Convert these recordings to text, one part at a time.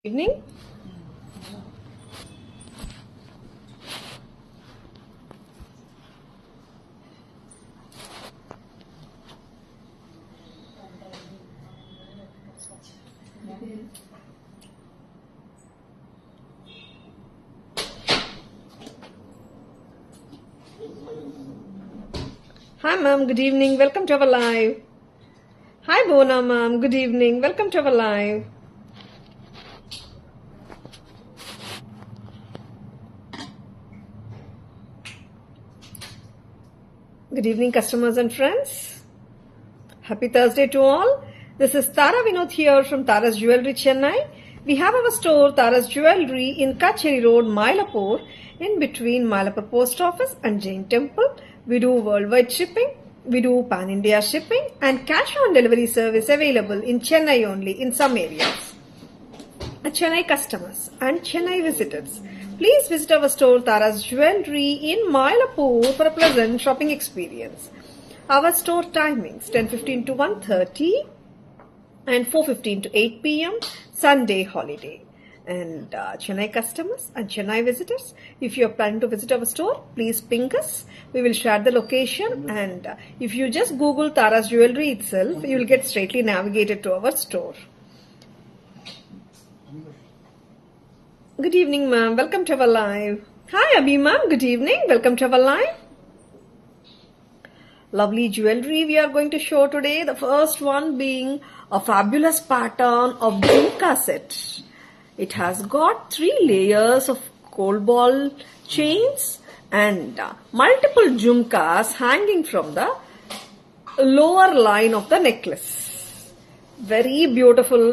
Evening. Hi ma'am, good evening. Welcome to our live. Hi Bona ma'am, good evening. Welcome to our live. Good evening, customers and friends. Happy Thursday to all. This is Tara Vinod here from Tara's Jewelry, Chennai. We have our store, Tara's Jewelry, in Kacheri Road, Mylapore, in between Mylapore Post Office and Jain Temple. We do worldwide shipping. We do pan-India shipping and cash-on-delivery service available in Chennai only in some areas. Chennai customers and Chennai visitors, please visit our store Tara's Jewelry in Mylapore for a pleasant shopping experience. Our store timings 10:15 to 1:30 and 4:15 to 8 p.m. Sunday holiday. And Chennai customers and Chennai visitors, if you are planning to visit our store, please ping us. We will share the location, and if you just Google Tara's Jewelry itself, you will get straightly navigated to our store. Good evening, ma'am. Welcome to our live. Hi, Abhi, ma'am. Good evening. Welcome to our live. Lovely jewelry we are going to show today. The first one being a fabulous pattern of jhumka set. It has got 3 layers of gold ball chains and multiple jhumkas hanging from the lower line of the necklace. Very beautiful.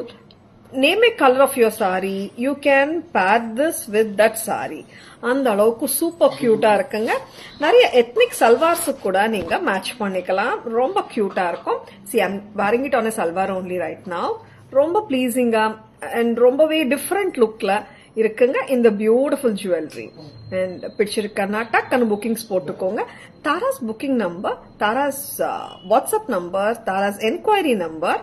Name a color of your saree. You can pair this with that saree. அந்த அளவுக்கு super கியூட்டா இருக்குங்க. நிறைய ethnic salwars கூட நீங்க match பண்ணிக்கலாம். ரொம்ப கியூட்டா இருக்கும். See, I'm wearing it on a salwar only right now. ரொம்ப ப்ளீசிங்கா and ரொம்பவே டிஃப்ரெண்ட் லுக்ல இருக்குங்க இந்த பியூட்டிஃபுல் ஜுவல்லரி. அண்ட் பிடிச்சிருக்கா டக்குன்னு புக்கிங்ஸ் போட்டுக்கோங்க. Tara's booking number, Tara's WhatsApp number, Tara's enquiry number,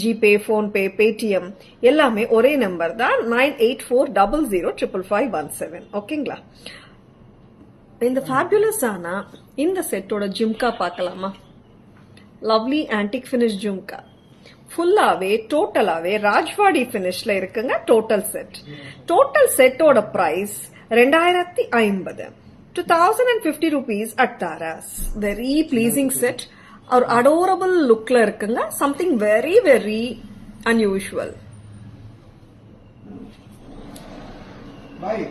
GPay, PhonePe, Paytm எல்லாமே ஒரே நம்பர் தான். 9840055517. ஓகேங்களா? இந்த ஃபேபுலஸ் ஆனா இந்த செட்டோட ஜிம்கா பார்க்கலாமா? லவ்லி ஆன்டிக் ஃபினிஷ் ஜிம்கா ஃபுல்லாவே டோட்டலாவே ராஜ்வாடி பினிஷ்ல இருக்குங்க. டோட்டல் செட்டோட price 2050, 2050 rupees at Tara's. Very pleasing set. ஒரு adorable லுக்ல இருக்குங்க. Something very very unusual. Bye.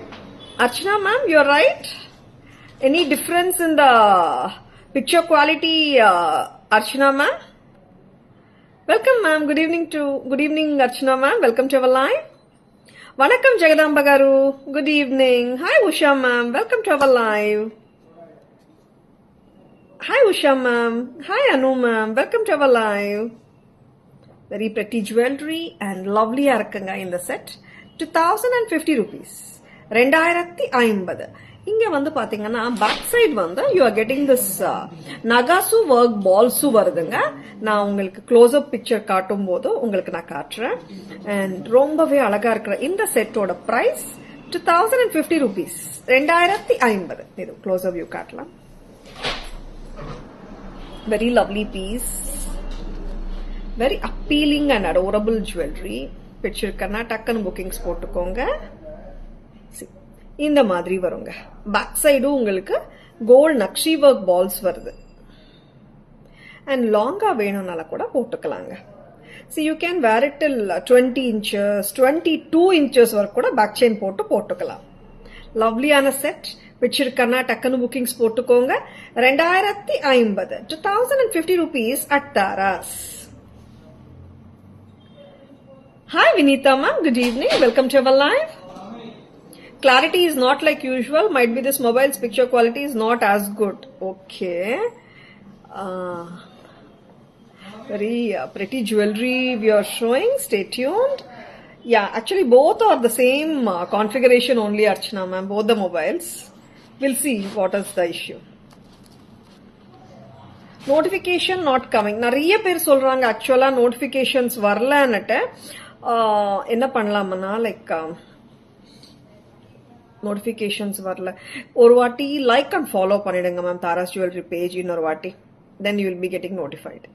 Archana ma'am, you're right. Any difference in the picture quality, Archana ma'am? Welcome ma'am. Good evening Archana ma'am. Welcome to our live. Vanakkam Jagadamba garu. Good evening. Hi Usha ma'am. Welcome to our live. Hi Usha ma'am. Hi Anu ma'am. Welcome to our live. Very pretty jewelry and lovely இருக்குங்க இந்த set. 2050 rupees. 2050. இங்க வந்து பாத்தீங்கன்னா back side வந்து you are getting this நகாசு work பால்ஸும் வருதுங்க. நான் உங்களுக்கு க்ளோஸ் அப் பிக்சர் காட்டும் போது உங்களுக்கு நான் காட்டுறேன். அண்ட் ரொம்பவே அழகா இருக்கிற இந்த செட்டோட பிரைஸ் 2050 rupees. 2050. இது க்ளோஸ் அப் வியூ காட்டலாம். Very lovely piece. Very appealing and adorable jewellery. பிடிச்சிருக்கன்னா டக்குன்னு புக்கிங்ஸ் போட்டுக்கோங்க. இந்த மாதிரி வருங்க. பேக் சைடும் உங்களுக்கு கோல்ட் நக்ஷி ஒர்க் பால்ஸ் வருது. அண்ட் லாங்கா வேணும்னால கூட போட்டுக்கலாங்க. See you can wear it till 20 inches, 22 inches வரைக்கும் கூட பேக் செயின் போட்டுக்கலாம். லவ்லியான செட். பிடிச்சிருக்கன்னா டக்குன்னு புக்கிங்ஸ் போட்டுக்கோங்க. 2050, 2050 rupees at Tara's. Hi Vinita ma'am, good evening. Welcome to our live. Clarity is not like usual. Might be this mobile's picture quality is not as good. Okay. Very pretty jewelry we are showing. Stay tuned. Yeah, actually both are the same configuration only, Archana ma'am. Both the mobiles. We'll see what is the issue. Notification not coming. நிறைய பேர் சொல்றாங்க ஆக்சுவலா notifications வரலன்னுட்டு. என்ன பண்ணலாம்னா like notifications வரல, ஒரு வாட்டி like and follow பண்ணிடுங்க மேம் தாராஸ் ஜுவல்லரி பேஜ் இன்னொரு வாட்டி. Then you will be getting notified.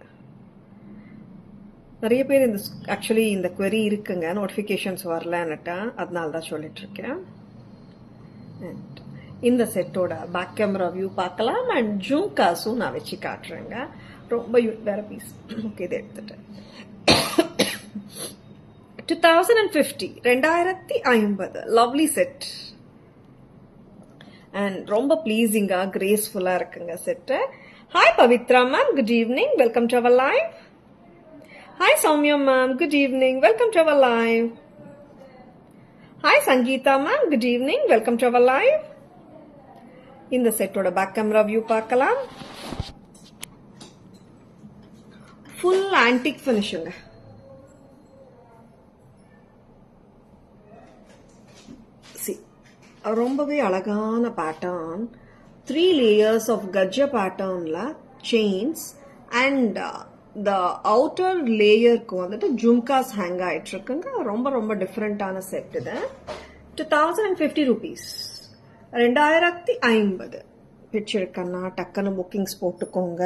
நிறைய பேர் இந்த ஆக்சுவலி இந்த query இருக்குங்க, நோட்டிஃபிகேஷன்ஸ் வரலன்னுட்டா, அதனால தான் சொல்லிட்டு இருக்கேன். அண்ட் இந்த செட்டோட பேக் கேமரா வியூ பார்க்கலாம். அண்ட் ஜும்காஸும் நான் வச்சு காட்டுறேங்க. ரொம்ப வேற பீஸ். ஓகே, இதை எடுத்துட்டேன். 2050 2050 லவ்லி செட். அண்ட் ரொம்ப ப்ளீஸிங்கா கிரேஸ்ஃபுல்லா இருக்குங்க set. Hi Pavithra ma'am, good evening, welcome to our live. Hi Soumya ma'am, good evening, welcome to our live. Hi Sangeetha ma'am, good evening, welcome to our live. இந்த செட்டோட பேக் கேமரா வியூ பார்க்கலாம். Full antique ஃபினிஷிங்க. ரொம்பவே அழகான பேட்டர்ன். 3 layers of கஜ்ஜா பேட்டர்ன்ல chains and the outer லேயருக்கு வந்துட்டு jhumkas hang ஆயிட்டு இருக்குங்க. ரொம்ப ரொம்ப டிஃப்ரெண்டான செட் இது. 2050 rupees. 2050 பிடிச்சிருக்கன்னா டக்குன்னு புக்கிங்ஸ் போட்டுக்கோங்க.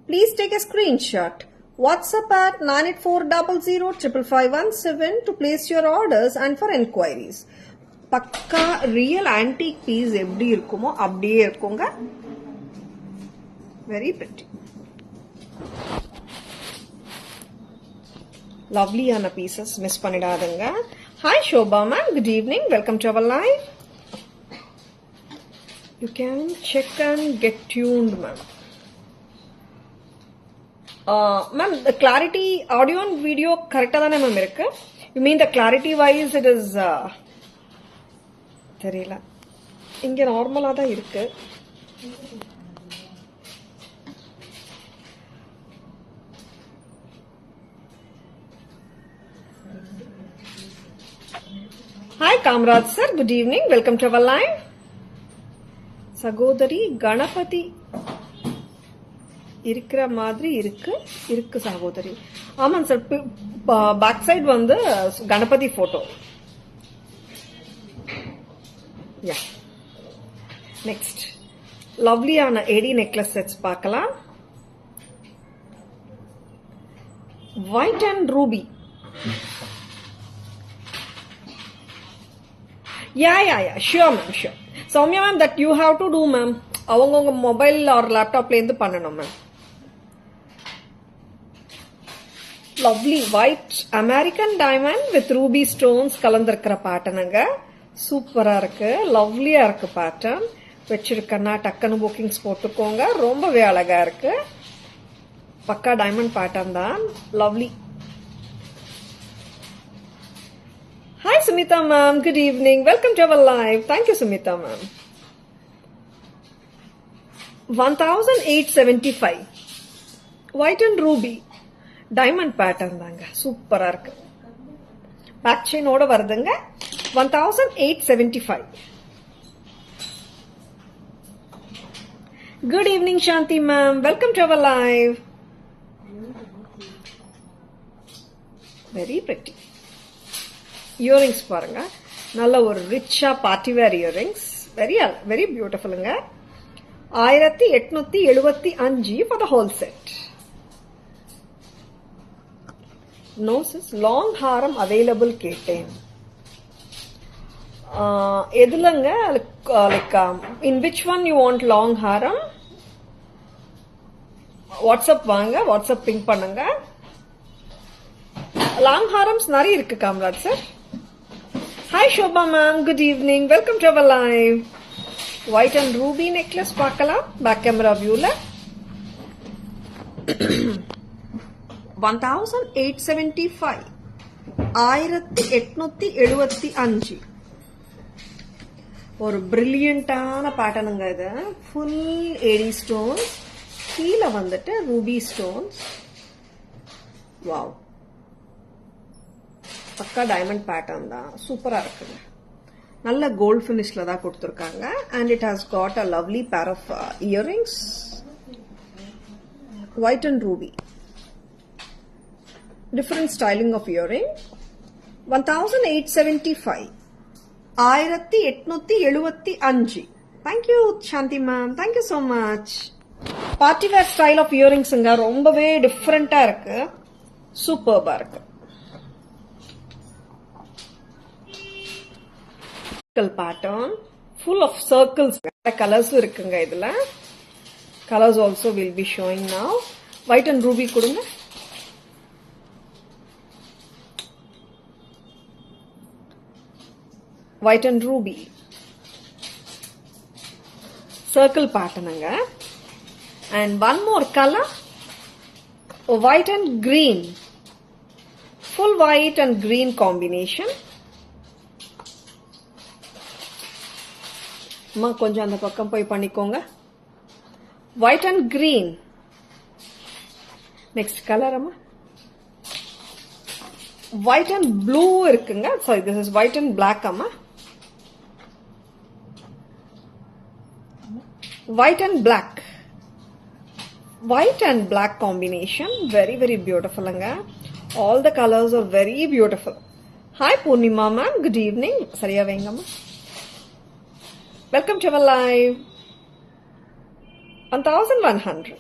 Please take a screenshot. WhatsApp at 9840055517 to place your orders and for enquiries. பக்கா ரியல் ஆன்டிக் பீஸ் எப்படி இருக்குமோ அப்படியே இருக்குங்க. வெரி பிரிட்டி, லவ்லியான பீசஸ், மிஸ் பண்ணிடாதுங்க. Hi Shobha ma'am, good evening, welcome to our live. You can check and get tuned ma'am. Ma'am clarity audio and video கரெக்டாக தானே ma'am இருக்கு? You mean the clarity wise it is தெரியல, இங்க நார்மலா தான் இருக்கு. Hi Kamaraj sir, good evening, welcome to our live. சகோதரி கணபதி இருக்கிற மாதிரி இருக்கு சகோதரி. ஆமாங்க சார், பேக் சைடு வந்து கணபதி போட்டோ. Yeah. Next, lovelyயான ஏடி நெக்லஸ் செட்ஸ் பார்க்கலாம். White and ruby. Yeah. Sure ma'am, sure. Soumya ma'am, that you have to do ma'am. அவங்கவுங்க mobile or லேப்டாப்ல இருந்து பண்ணணும் ma'am. Lovely white American diamond with ruby stones கலந்திருக்கிற பேட்டர்னுங்க. சூப்பரா இருக்கு, லவ்லியா இருக்கு பேட்டர்ன். வச்சிருக்கன்னா டக்குன்னு புக்கிங்ஸ் போட்டுக்கோங்க. ரொம்பவே அழகா இருக்கு, பக்கா டைமண்ட் பேட்டர்ன் தான். Lovely. Hi Sumitha ma'am, good evening, welcome to our live. Thank you Sumitha ma'am. 1875 white and ruby diamond pattern தாங்க. சூப்பரா இருக்கு, பேக் செயினோட வருதுங்க. 1875. Good evening Shanti ma'am, welcome to our live. Very pretty earrings பாருங்க, நல்ல ஒரு ரிச்சா பார்ட்டி வேர் இயரிங்ஸ். வெரி பியூட்டிஃபுல்லுங்க. 1875 for the whole set. No sis, long haram available கேட்டேன். எதுலங்க like in which one you want long haram? WhatsApp வாங்க, WhatsApp ping பண்ணுங்க. Long harams நிறைய இருக்கு Kamaraj sir. Hi Shobha ma'am, good evening, welcome to our live. White and ruby necklace பார்க்கலாம் back camera வியூல. 1875 1875 ஒரு பிரில்லியண்டான பேட்டர்னுங்க இது. ஃபுல் ஏடி ஸ்டோன்ஸ், கீழே வந்துட்டு ரூபி ஸ்டோன்ஸ். வாவ், பக்கா டைமண்ட் பேட்டர்ன் தான். சூப்பரா இருக்குங்க, நல்ல கோல்ட் ஃபினிஷ்ல தான் கொடுத்துருக்காங்க. And it has got a lovely pair of earrings. White and ruby, different styling of earring. 1875. 1875. Thank you, Shanti ma'am. Thank you so much. Party wear style of earrings ரொம்பவே டிஃபரெண்டா இருக்கு, சூப்பர்பா இருக்கு. Pattern full of circles. Colors இருக்குங்க இதுல. Colors also will be showing now. White and ruby கொடுங்க. White and ruby. Circle pattern anga. And one more color. White and green. Full white and green combination. அம்மா கொஞ்சம் அந்த பக்கம் போய் பண்ணிக்கோங்க. White and green. Next color அம்மா. White and blue இருக்குங்க. Sorry, this is white and black அம்மா. White and black. White and black combination. Very, very beautiful anga. All the colors are very beautiful. Hi Purnima ma'am. Good evening. Sariya venga ma. Welcome to our live. 1100.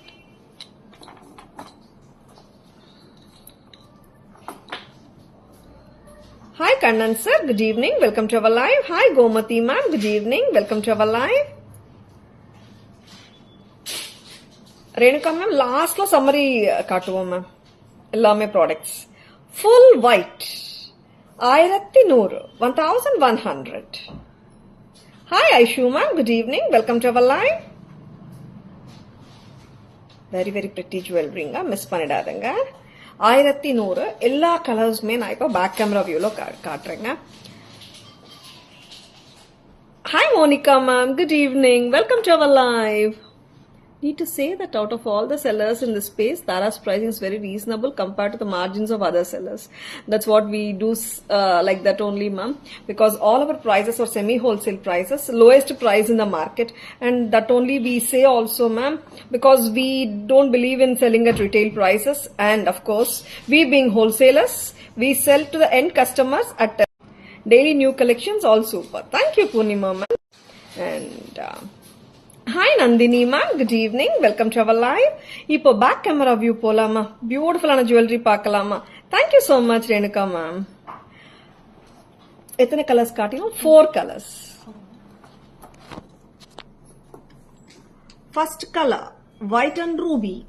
Hi Kannan sir. Good evening. Welcome to our live. Hi Gomati ma'am. Good evening. Welcome to our live. Renuka ma'am, last lo summary kaatuvom ma'am. Ellame products. Full white. 1100. 1100. Hi Aishu ma'am, good evening. Welcome to our live. Very, very pretty jewelry nga. Miss pannidadanga. 1100. Ella colors me na ipo back camera view lo kaatrenga. Hi Monica ma'am, good evening. Welcome to our live. Need to say that out of all the sellers in this space, Tara's pricing is very reasonable compared to the margins of other sellers. That's what we do like that only, ma'am. Because all our prices are semi-wholesale prices, lowest price in the market. And that only we say also, ma'am, because we don't believe in selling at retail prices. And of course, we being wholesalers, we sell to the end customers at daily new collections, all super. Thank you, Purnima, ma'am. And... Hi Nandini ma'am, good evening. Welcome to our live. Ipo back camera view polama. Beautiful ana jewelry paakalama. Thank you so much Renuka ma'am. Ethane colors kaatino? 4 colors. First color, white and ruby.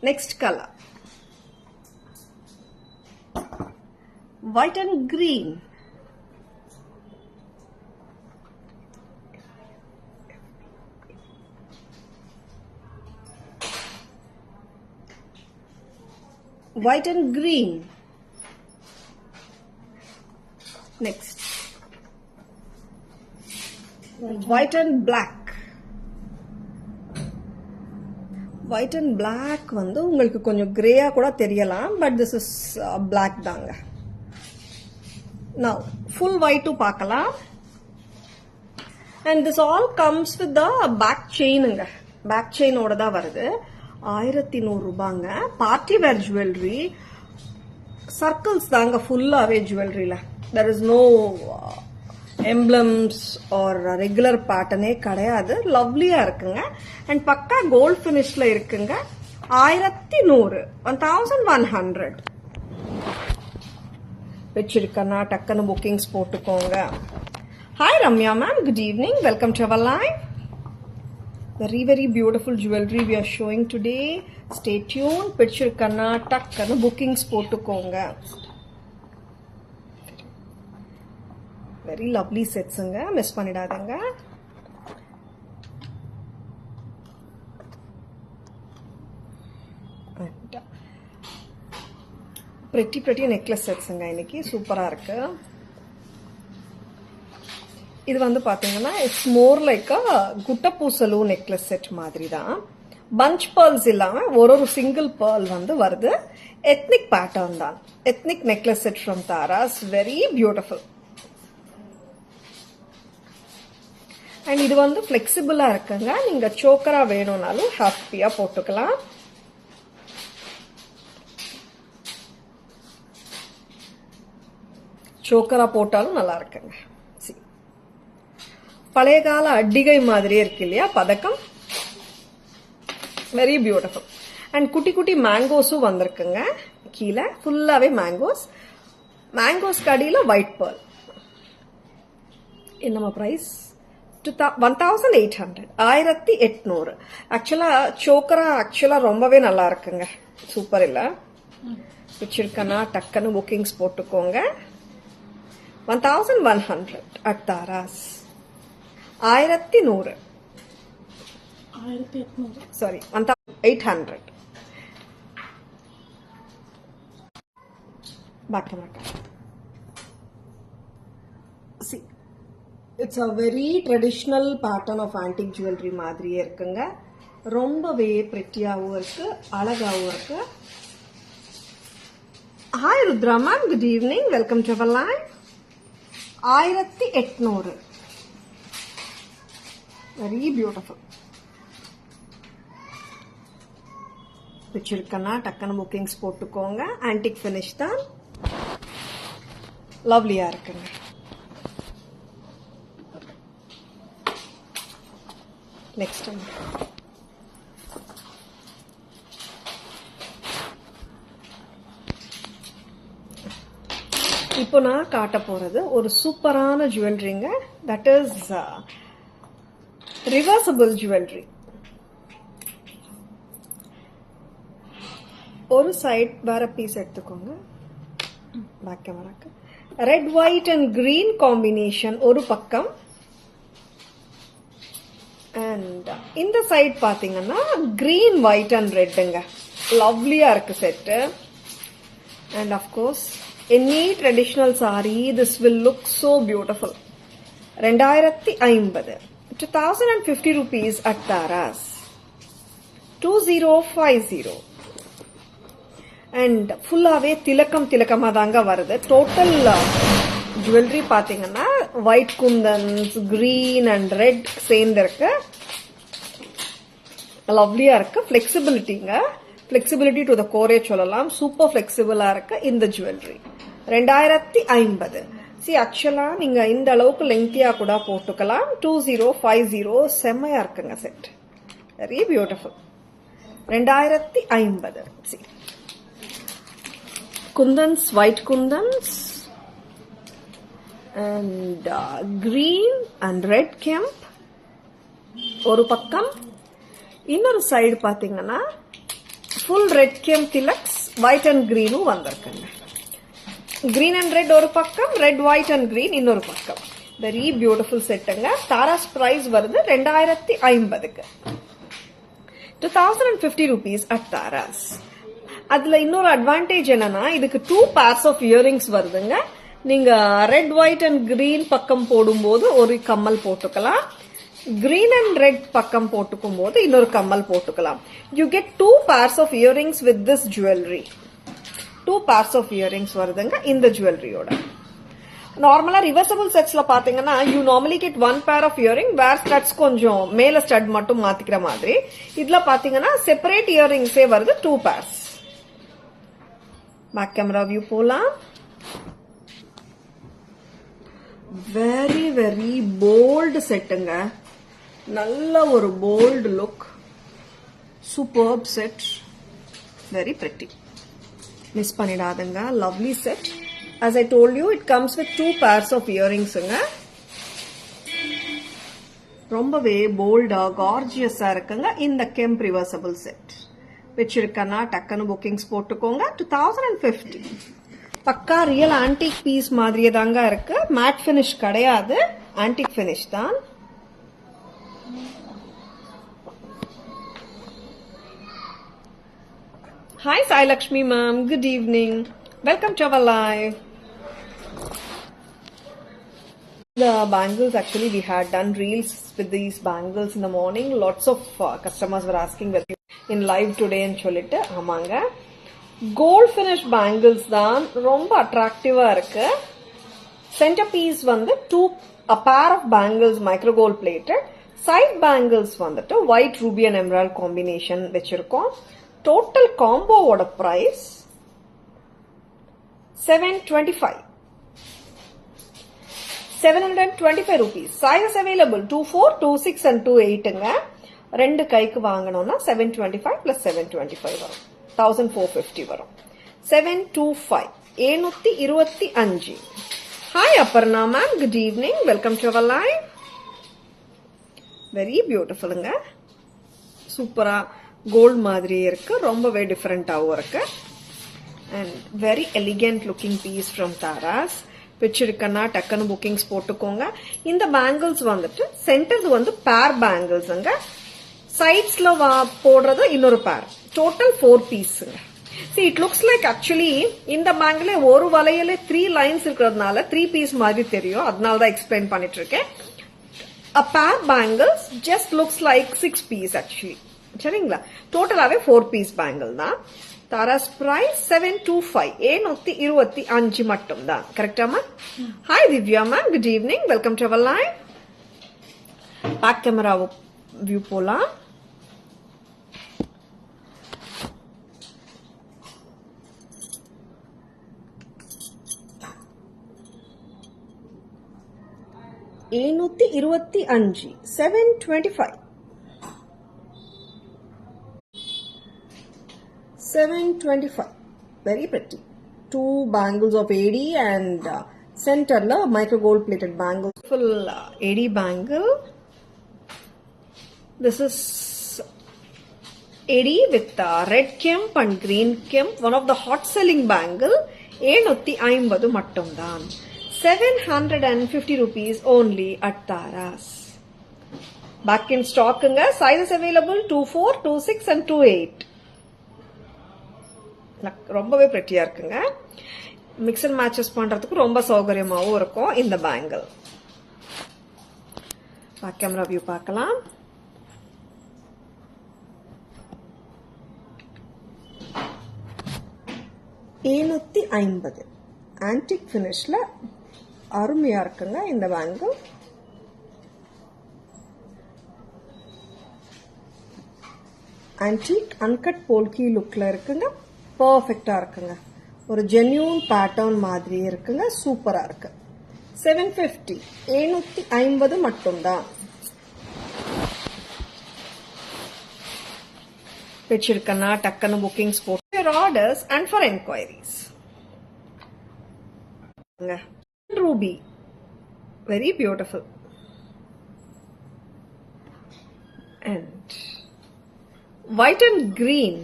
Next color, white and green. White and green. Next, white and black. White and black வந்து உங்களுக்கு கொஞ்சம் கிரேயா கூட தெரியலாம், but this is black தாங்க. Now, full white to பார்க்கலாம். And this all comes with the back chain. Back chain ஓட தான் வருது. 1100 ரூபாங்க. Party wear jewelry. Circles தாங்க ஃபுல்லாவே jewelryல. There is no emblems or regular patternே கிடையாது. லவ்லியா இருக்குங்க. And பக்கா gold finishல இருக்குங்க. 1100. 1100. வச்சிருக்கனா டக்கன bookings போட்டுக்கோங்க. Hi Ramya ma'am, good evening. Welcome to our live. Very, very beautiful jewelry we are showing today. Stay tuned. வச்சிருக்கனா டக்கன bookings போட்டுக்கோங்க. Very lovely setsங்க. மிஸ் பண்ணிடாதீங்க. pretty necklace setsங்க இன்னைக்கு சூப்பரா இருக்கு. இது வந்து பாத்தீங்கன்னா இட்ஸ் மோர் லைக் a குட்டப்பூசலு நெக்லஸ் செட் மாதிரி தான். பஞ்ச் pearls இல்லாம ஒரு சிங்கிள் pearl வந்து வருது. ethnic pattern தான். ethnic necklace set from Tara's. Very beautiful. And இது வந்து flexible-ஆ இருக்குங்க. நீங்க சோக்கரா வேணும்னாலும் ஹாப்பியா போட்டுக்கலாம். சோக்கரா போட்டாலும் நல்லா இருக்குங்க. பழைய கால அட்டிகை மாதிரியே இருக்கு இல்லையா பதக்கம். Very beautiful. அண்ட் குட்டி குட்டி மேங்கோஸும் வந்திருக்குங்க. கீழே ஃபுல்லாவே மேங்கோஸ். மேங்கோஸ் கடியில ஒயிட் பேர்ல். என்னமா பிரைஸ்? 1800. 1800. ஆக்சுவலா சோக்கரா ரொம்பவே நல்லா இருக்குங்க. சூப்பர் இல்ல? பிடிச்சிருக்கனா டக்குன்னு புக்கிங்ஸ் போட்டுக்கோங்க. 1100 at Tara's. 1100. Sorry 1800. back. See, it's a very traditional pattern of antique jewelry மாதிரியே இருக்குங்க. ரொம்பவே பிரிட்டியாவும் இருக்கு, அழகாவும் இருக்கு. Hi Rudra ma'am, good evening, welcome to our live. 1800. Very beautiful. பிடிச்சிருக்கனா டக்குன்னு புக்கிங்ஸ் போட்டுக்கோங்க. ஆன்டிக் ஃபினிஷ் தான், லவ்லியா இருக்குங்க. நெக்ஸ்ட் இப்போ நான் காட்ட போறது ஒரு சூப்பரான ஜுவல்லரிங்க. That is reversible jewellery. ஒரு சைட் வேற பீஸ் எடுத்துக்கோங்க. பேக் கேமராக்கு red white and green combination ஒரு பக்கம். அண்ட் இந்த சைட் பாத்தீங்கன்னா கிரீன் ஒயிட் அண்ட் ரெட்டுங்க. லவ்லியா இருக்கு set. And of course any traditional saree, this will look so beautiful. 2050. 2050 rupees at Taras. 2050. And fullave tilakama danga varudhu. Total jewelry pathina white kundans, green and red சேர்ந்திருக்கு. லவ்லியா இருக்கு. ஃபிளெக்சிபிலிட்டிங்க. Flexibility to the கோரே சொல்லலாம். Super ஃபிளெக்சிபிளா இருக்கு இந்த jewellery. 2050. C ஆக்சுவலா நீங்க இந்த அளவுக்கு லெங்தியா கூட போட்டுக்கலாம். 2050 செம்மையா இருக்குங்க set. Very beautiful. 2050. See kundans, white kundans and green and red kemp ஒரு பக்கம். இன்னொரு சைடு பாத்தீங்கன்னா full red kemp tilaks white and கிரீனும் வந்திருக்குங்க. கிரீன் அண்ட் ரெட் ஒரு பக்கம், ரெட் ஒயிட் அண்ட் கிரீன் இன்னொரு பக்கம். வெரி பியூட்டிஃபுல் செட்டுங்க. தாராஸ் பிரைஸ் வருது 2050க்கு. 2050 rupees at தாராஸ். அதுல இன்னொரு அட்வான்டேஜ் என்னன்னா இதுக்கு 2 pairs of earrings வருதுங்க. நீங்க ரெட் ஒயிட் அண்ட் கிரீன் பக்கம் போடும்போது ஒரு கம்மல் போட்டுக்கலாம். கிரீன் அண்ட் ரெட் பக்கம் போட்டுக்கும் போது இன்னொரு கம்மல் போட்டுக்கலாம். You get 2 pairs of earrings with this jewelry. 2 pairs of earrings வருதுங்க இந்த ஜுவல்லரியோட. நார்மலா ரிவர்சபிள் செட்ஸ்ல பாத்தீங்கன்னா you normally get 1 pair of earring where studs கொஞ்சம் மேல ஸ்டட் மட்டும் மாத்திக்கிற மாதிரி. இதுல பாத்தீங்கன்னா செப்பரேட் இயரிங்ஸே வருது 2 pairs. பேக் கேமரா வியூ போலாம். வெரி வெரி போல்டு செட்டுங்க. நல்ல ஒரு bold look. Superb set. Very pretty. Miss பண்ணிடாதுங்க. Lovely set. as I told you it comes with 2 pairs of earrings. ரொம்பவே போல்டா கார்ஜியஸா இருக்குங்க இந்த கெம்ப் ரிவர்சபிள் செட். வச்சிருக்கனா டக்குன்னு புக்கிங்ஸ் போட்டுக்கோங்க. 2050. பக்கா ரியல் ஆன்டிக் பீஸ் மாதிரியே தாங்க இருக்கு. மேட் பினிஷ் கிடையாது, ஆன்டிக் பினிஷ் தான். Hi Sai Lakshmi ma'am, good evening. Welcome to our live. The bangles, actually we had done reels with these bangles in the morning. Lots of customers were asking whether in live today and solittu amanga. Gold finish bangles தான் ரொம்ப அட்ராக்டிவா இருக்கு. Center piece வந்து a pair of bangles micro gold plated. Side bangles வந்துட்டு white ruby and emerald combination வச்சிருக்கோம். Total combo ஓட price 725. 725 rupees. Sizes available 24, 26 and 28ங்க. ரெண்டு கைக்கு வாங்கணும்னா 725 plus 725 வரும். 1450 வரும். 725. 725. Hi Aparna ma'am, good evening. Welcome to our live. Very beautifulங்க. சூப்பரா gold மாதிரி இருக்கு. ரொம்பவே டிஃபரெண்டாவும் இருக்கு. And very elegant looking piece from Taras. பிடிச்சிருக்கனா டக்குன்னு புக்கிங்ஸ் போட்டுக்கோங்க. இந்த பேங்கிள்ஸ் வந்துட்டு சென்டர் வந்து பேர் பேங்கிள்ஸ்ங்க. சைட்ஸ்ல போடுறது இன்னொரு பேர். Total 4 பீஸ்ங்க. See, it looks like actually இந்த பேங்கிள் ஒரு வளையல 3 லைன்ஸ் இருக்கிறதுனால 3 பீஸ் மாதிரி தெரியும். அதனால தான் எக்ஸ்பிளைன் பண்ணிட்டு இருக்கேன். A pair bangles just looks like 6 piece actually. சரிங்களா? டோட்டலாவே 4 பீஸ் பேங்கிள் தான். Tara's price 725. 725 மட்டும் தான். கரெக்டாமா? Hi Divya ma'am, good evening. Welcome to our live. Back camera view போலாம். ஏநூத்தி 725. 725. Very pretty. 2 bangles of AD and center la micro gold plated bangle. Full AD bangle. This is AD with red kemp and green kemp. One of the hot selling bangle. 750 mattum dhaan. 750 rupees only at Taras. Back in stock nga. Sizes available 24, 26 and 28. ரொம்பவே பிரெட்டியா இருக்குங்க. Mix and matches பண்றதுக்கு ரொம்ப சௌகரியமாவும் இருக்கும் இந்த bangle. Back camera view பார்க்கலாம். $750 antique ஃபினிஷ்ல அருமையா இருக்குங்க இந்த பேங்கிள். ஆன்டிக் அன்கட் போல்கி லுக்ல இருக்குங்க. பர்ஃபெக்டா இருக்குங்க. ஒரு ஜென்யூன் பேட்டர்ன் மாதிரி இருக்குங்க. சூப்பரா இருக்கு. 750. 750 மட்டும்தான். பிடிச்சிருக்கனா டக்குன்னு புக்கிங்ஸ் போட்டு your orders and for enquiries. Ruby. Very beautiful. And white and green.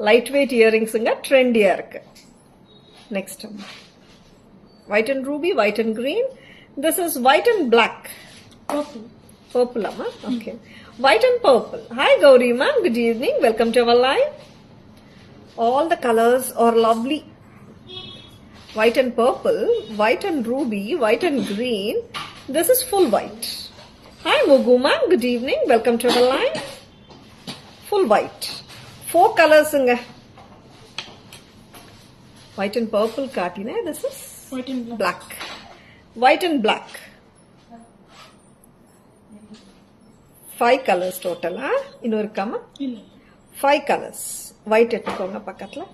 Lightweight earrings trendy-ஆ இருக்கு. Next one. White and ruby, white and green. This is white and black. Purple. Purple, amma? Okay. White and purple. Hi Gauri ma'am, good evening. Welcome to our live. All the colors are lovely. White and purple, white and ruby, white and green. This is full white. Hi Mugu ma'am, good evening. Welcome to our live. Full white. 4 colors inga. White and purple kaatine. This is white and black. White and black. 5 colors total. Innu irukama? Illa. 5 colors. White ettukonga pakkathla.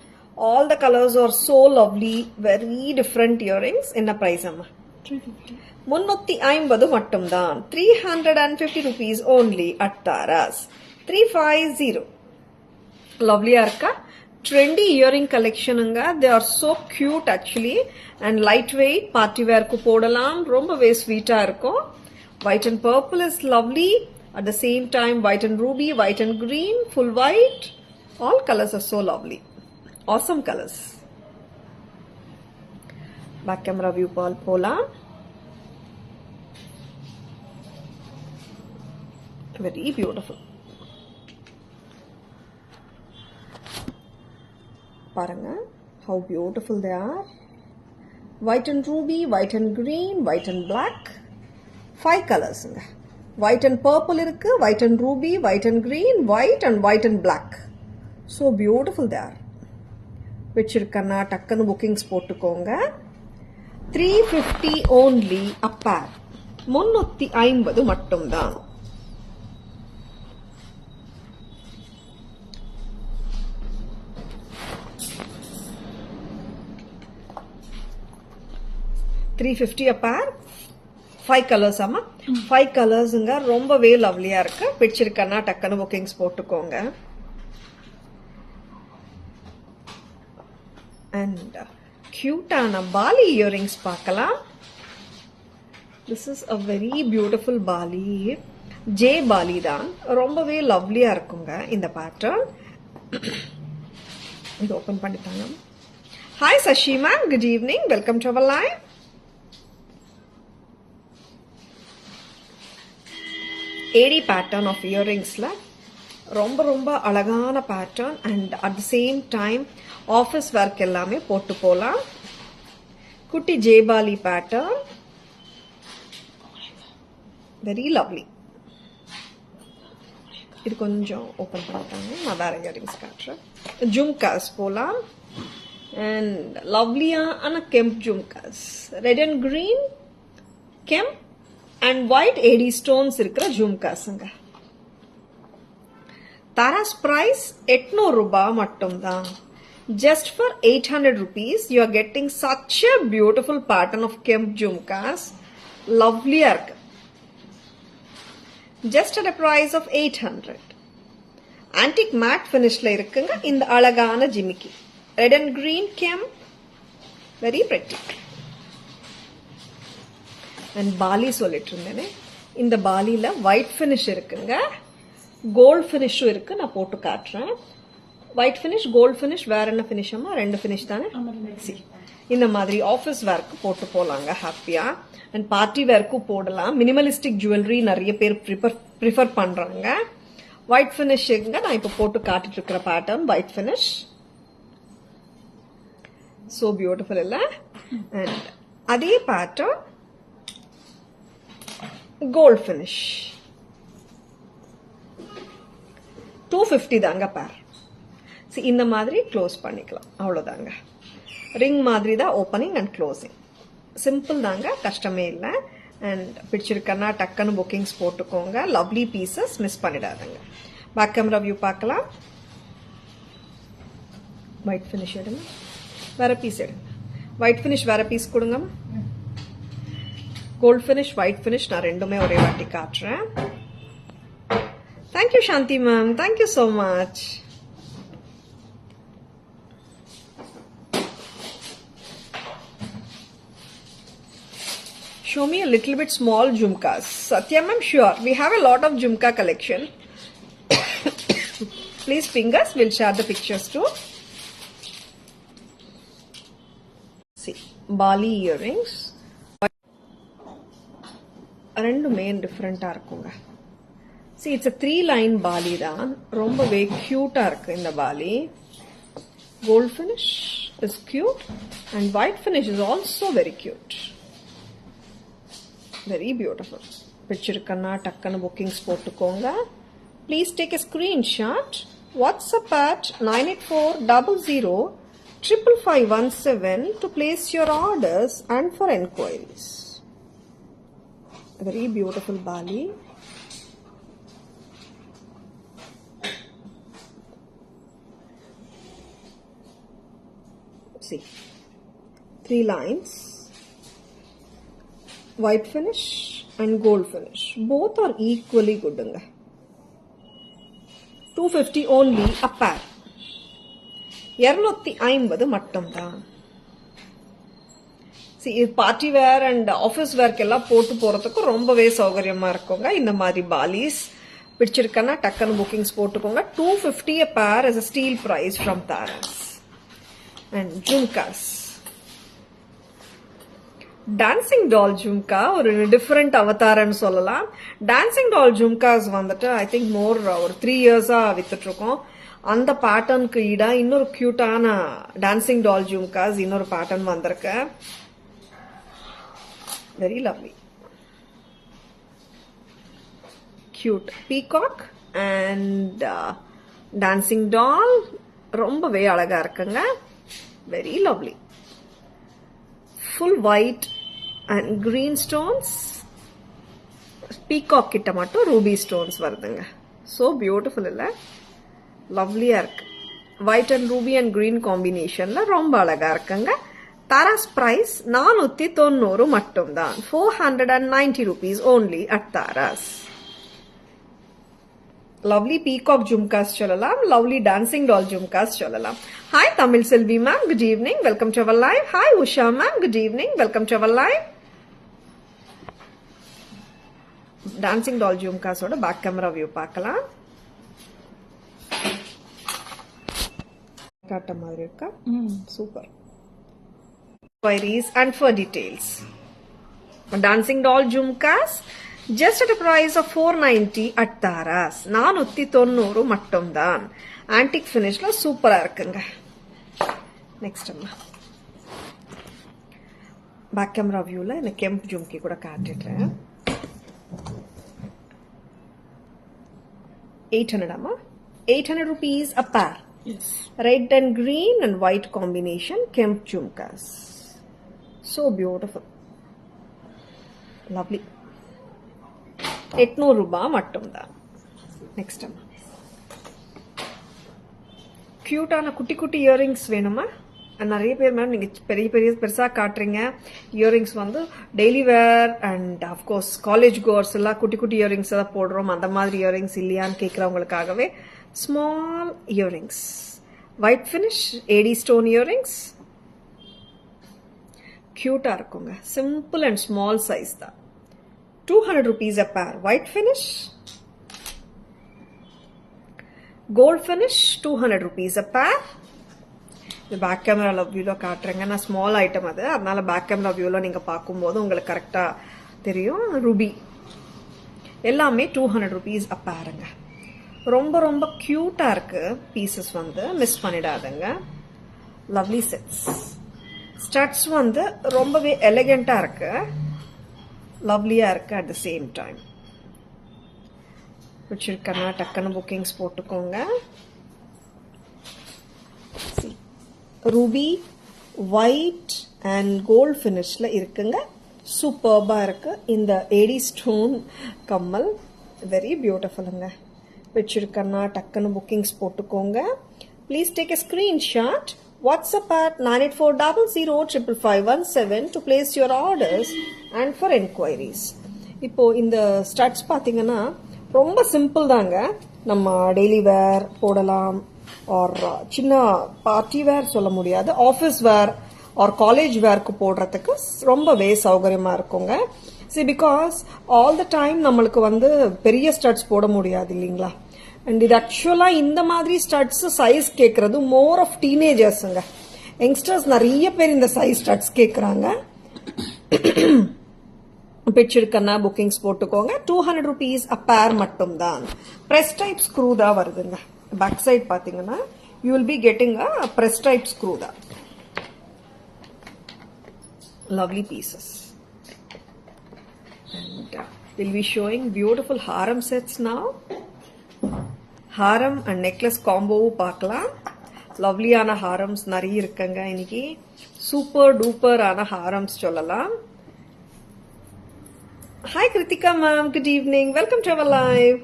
All the colors are so lovely. Very different earrings. Enna price amma? 350. 350 mattum dhaan. 350 rupees only at Taras. 350. Lovely arka. Trendy earring collection anga. They are so cute actually and lightweight. Party wear ku podalam. Rombave sweet ah irukum. White and purple is lovely. At the same time white and ruby, white and green, full white. All colors are so lovely. Awesome colors. Back camera view pola. Very beautiful. Paranga, how beautiful they are. White and ruby, white and green, white and black. 5 colors. White and purple irukku, white and ruby, white and green, white and black. So beautiful they are. Vichirukana takkanu bookings potukonga. 350 only a pair. 350 mattum dhaan. 350 a pair. 5 colors amma 5 colorsங்க ரொம்பவே லவ்லியா இருக்கு. பிடிச்சிருக்கனா டக்குனு bookings போட்டுக்கோங்க. And cute ஆன Bali earrings பார்க்கலாம். This is a very beautiful Bali. J Bali தான். ரொம்பவே லவ்லியா இருக்குங்க இந்த பேட்டர்ன். இது ஓபன் பண்ணிட்டாங்க. Hi Sashima, good evening. Welcome to our live. AD pattern of earringsல ரொம்ப அழகான pattern and at the same time office work எல்லாமே போட்டு போலாம். குட்டி ஜேபாலி பேட்டர்ன், வெரி லவ்லி. இது கொஞ்சம் ஓப்பன் பண்ணிட்டாங்க. நான் வேற இயரிங்ஸ் காட்டுறேன். ஜும்காஸ் போலாம் அண்ட் லவ்லியான kemp jhumkas, red and green kemp and white AD stones இருக்கிற ஜும்காஸ்ங்க. தாராஸ் பிரைஸ் 800 ரூபாய் மட்டும்தான். Just for 800 rupees you are getting such a beautiful pattern of kemp jhumkas. Lovely இருக்கு. Just at a price of 800. Antique matte finishல இருக்குங்க இந்த அழகான ஜிமிக்கி. Red and green kemp, very pretty. And Bali சொல்லிட்டு இருந்தேனே, இந்த பாலில ஒயிட் ஃபினிஷ் இருக்குங்க, gold ஃபினிஷும் இருக்கு. நான் போட்டு காட்டுறேன். ஒயிட் ஃபினிஷ், கோல்ட் ஃபினிஷ், வேற என்ன ஃபினிஷ் அம்மா? 2 ஃபினிஷ் தானே. இந்த மாதிரி ஆஃபீஸ் வேர்க்கு போட்டு போலாங்க ஹாப்பியா. அண்ட் பார்ட்டி வேர்க்கும் போடலாம். மினிமலிஸ்டிக் ஜுவல்லரி நிறைய பேர் ப்ரிஃபர் பண்றாங்க. ஒயிட் ஃபினிஷ்ங்க நான் இப்போ போட்டு காட்டிட்டு இருக்கிற pattern white finish. So beautiful இல்ல? அண்ட் அதே பேட்டர்ன் கோல்ட் ஃபினிஷ் 250 தாங்க பேர். இந்த மாதிரி க்ளோஸ் பண்ணிக்கலாம், அவ்வளவுதாங்க. ரிங் மாதிரி தான் ஓப்பனிங் அண்ட் க்ளோசிங். சிம்பிள் தாங்க, கஷ்டமே இல்லை. அண்ட் பிடிச்சிருக்கன்னா டக்குன்னு புக்கிங்ஸ் போட்டுக்கோங்க. லவ்லி பீசஸ், மிஸ் பண்ணிடாதுங்க. பேக் கேமரா வியூ பார்க்கலாம். ஒயிட் ஃபினிஷ் எடுங்க, வேற பீஸ் எடுங்க. ஒயிட் ஃபினிஷ் வேற பீஸ் கொடுங்க. கோல்ட் ஃபினிஷ், ஒயிட் ஃபினிஷ் நான் ரெண்டுமே ஒரே வாட்டி காட்டுறேன். Thank you Shanthi ma'am, thank you so much. Show me a little bit small jhumkas. Satya ma'am, sure. We have a lot of jhumka collection. Please ping us. We'll share the pictures too. See, Bali earrings. ரெண்டுமே டிஃப்ரெண்டா இருக்குங்க. See, it's a 3 line poly தான். ரொம்பவே கியூட்டா இருக்கு இந்த poly. Gold finish is cute and white finish is also very cute. Very beautiful. பிடிச்சிருக்கன்னா டக்குன்னு bookings போட்டுக்கோங்க. Please take a screenshot. WhatsApp at 9840055517 to place your orders and for enquiries. Very beautiful Bali. See, 3 lines, white finish and gold finish. Both are equally good. 250 only a pair. 250 மட்டும்தான். இது party wear and office வேர்க்கு எல்லாம் போட்டு போறதுக்கு ரொம்பவே சௌகரியமா இருக்குங்க இந்த மாதிரி பாலிஸ். பிடிச்சிருக்கன்னா டக்குன்னு புக்கிங்ஸ் போட்டுக்கோங்க. 250 a pair as a steel price from Taras. And jhumkas, dancing doll jhumka ஒரு டிஃபரெண்ட் அவதாரன்னு சொல்லலாம். டான்சிங் டால் ஜும்காஸ் வந்துட்டு ஐ திங்க் மோர் ஒரு 3 இயர்ஸா வித்துட்டு இருக்கோம். அந்த பேட்டர்னுக்கு ஈடா இன்னொரு கியூட்டான டான்சிங் டால் ஜும்காஸ் இன்னொரு பேட்டர்ன் வந்திருக்கு. Very lovely, cute peacock and dancing doll. ரொம்பவே அழகா இருக்குங்க. Very lovely, full white and green stones. peacock கிட்ட மட்டும் ruby stones வருதுங்க. So beautiful இல்ல? lovely இருக்கு. white and ruby and green combinationல ரொம்ப அழகா இருக்குங்க. Tara's price 490 மட்டும்தான். 490 rupees only at Tara's. Lovely peacock jhumkas சொல்லலாம். Lovely dancing doll jhumkas சொல்லலாம். Hi Tamil Selvi ma'am, good evening. Welcome to our live. Hi Usha ma'am, good evening. Welcome to our live. Dancing doll jhumkas ஓட back camera view பார்க்கலாம். காட்ட மாதிரி இருக்கா? Super. Queries and for details. Dancing doll jhumkas just at a price of 490 at Tara's. 490 மட்டும்தான். Antique finishல சூப்பரா இருக்குங்க. Next அம்மா. Back camera viewல இந்த கெம்ப் ஜும்கி கூட காட்டிடுறேன். 800 அம்மா. 800 rupees a pair. Yes. Red and green and white combination kemp jhumkas. So beautiful. Lovely. 800 ரூபாய் மட்டும்தான். Next அம்மா. கியூட்டான குட்டி குட்டி இயரிங்ஸ் வேணுமா? நிறைய பேர் மேம் நீங்க பெரிய பெரிய பெருசா காட்டுறீங்க. இயரிங்ஸ் வந்து daily where and of course college course எல்லாம் குட்டி குட்டி இயரிங்ஸ் தான் போடுறோம். அந்த மாதிரி இயரிங்ஸ் இல்லையான்னு கேட்கறவங்களுக்காகவே small earrings, white finish, AD stone earrings, cute ah irukunga, simple and small size da. 200 rupees a pair. White finish, gold finish, 200 rupees a pair. The back camera view lo kaatrenga na small item adu, adnala back camera view lo neenga paakumbodhu ungalku correct ah theriyum. Ruby ellame 200 rupees a pair anga. ரொம்ப ரொம்ப கியூட்டா இருக்கு pieces வந்து miss பண்ணிடாதங்க. Lovely sets. Studs வந்து ரொம்பவே எலிகண்டா இருக்கு, லவ்லியா இருக்கு அட் த சேம் டைம். வச்சிருக்கனா டக்குன்னு புக்கிங்ஸ் போட்டுக்கோங்க. ரூபி ஒயிட் அண்ட் கோல்ட் ஃபினிஷ்ல இருக்குங்க. சூப்பர்பா இருக்கு இந்த ஏடி ஸ்டோன் கம்மல். வெரி பியூட்டிஃபுல்லுங்க. வச்சிருக்கனா டக்குன்னு புக்கிங்ஸ் போட்டுக்கோங்க. Please take a screenshot. WhatsApp at 9840055517 to place your orders and for enquiries. இப்போ இந்த ஸ்டட்ஸ் பாத்தீங்கன்னா ரொம்ப சிம்பிள் தாங்க. நம்ம டெய்லி வேர் போடலாம், ஆர் சின்ன பார்ட்டி வேர் சொல்ல முடியாது, ஆஃபீஸ் வேர் ஆர் காலேஜ் வேர்க்கு போடுறதுக்கு ரொம்பவே சௌகரியமா இருக்குங்க. See, because all the time நம்மளுக்கு வந்து பெரிய ஸ்டட்ஸ் போட முடியாது இல்லீங்களா? அண்ட் இது ஆக்சுவலா இந்த மாதிரி ஸ்டட்ஸ் சைஸ் கேட்கறது மோர் ஆஃப் டீனேஜர்ஸ்ங்க. யங்ஸ்டர்ஸ் நிறைய பேர் இந்த சைஸ் ஸ்டட்ஸ் கேட்கறாங்க. பிடிச்சிருக்கன்னா புக்கிங்ஸ் போட்டுக்கோங்க. 200 rupees a pair மட்டும்தான். பிரஸ் டைப் ஸ்க்ரூ தான் வருதுங்க. பேக் சைட் பாத்தீங்கன்னா you will be getting a press type screw தான். Lovely pieces. And we'll be showing beautiful harem sets now. Harem and necklace combo பார்க்கலாம். லவ்லியான ஹாரம்ஸ் நிறைய இருக்குங்க இன்னைக்கு. சூப்பர் டூப்பர் ஆன ஹாரம்ஸ் சொல்லலாம். Hi Krithika ma'am, good evening. Welcome to our live.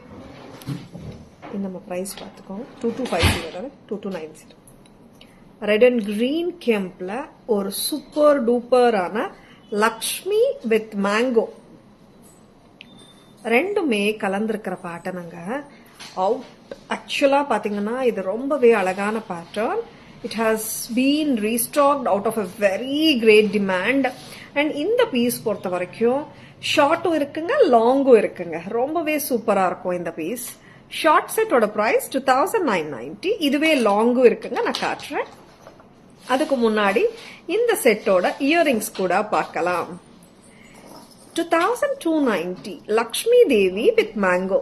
நம்ம price பார்த்துக்கோங்க. 2250 2290. ரெட் அண்ட் கிரீன் கெம்ப்ல ஒரு சூப்பர் டூப்பர் ஆன லக்ஷ்மி வித் மேங்கோ ரெண்டுமே கலந்திருக்கிற பேட்டர்னுங்க. அவுட் ஆக்சுவலா பாத்தீங்கன்னா இது ரொம்பவே அழகான pattern. It has been restocked out of a very great demand. And இந்த பீஸ் பொறுத்த வரைக்கும் ஷார்ட்டும் இருக்குங்க, லாங்கும் இருக்குங்க. ரொம்பவே சூப்பரா இருக்கும் இந்த பீஸ். ஷார்ட் செட்டோட பிரைஸ் 2990. இதுவே லாங்கும் இருக்குங்க, நான் காட்டுறேன். அதுக்கு முன்னாடி இந்த செட்டோட இயரிங்ஸ் கூட பார்க்கலாம். 2290 லக்ஷ்மி தேவி வித் மேங்கோ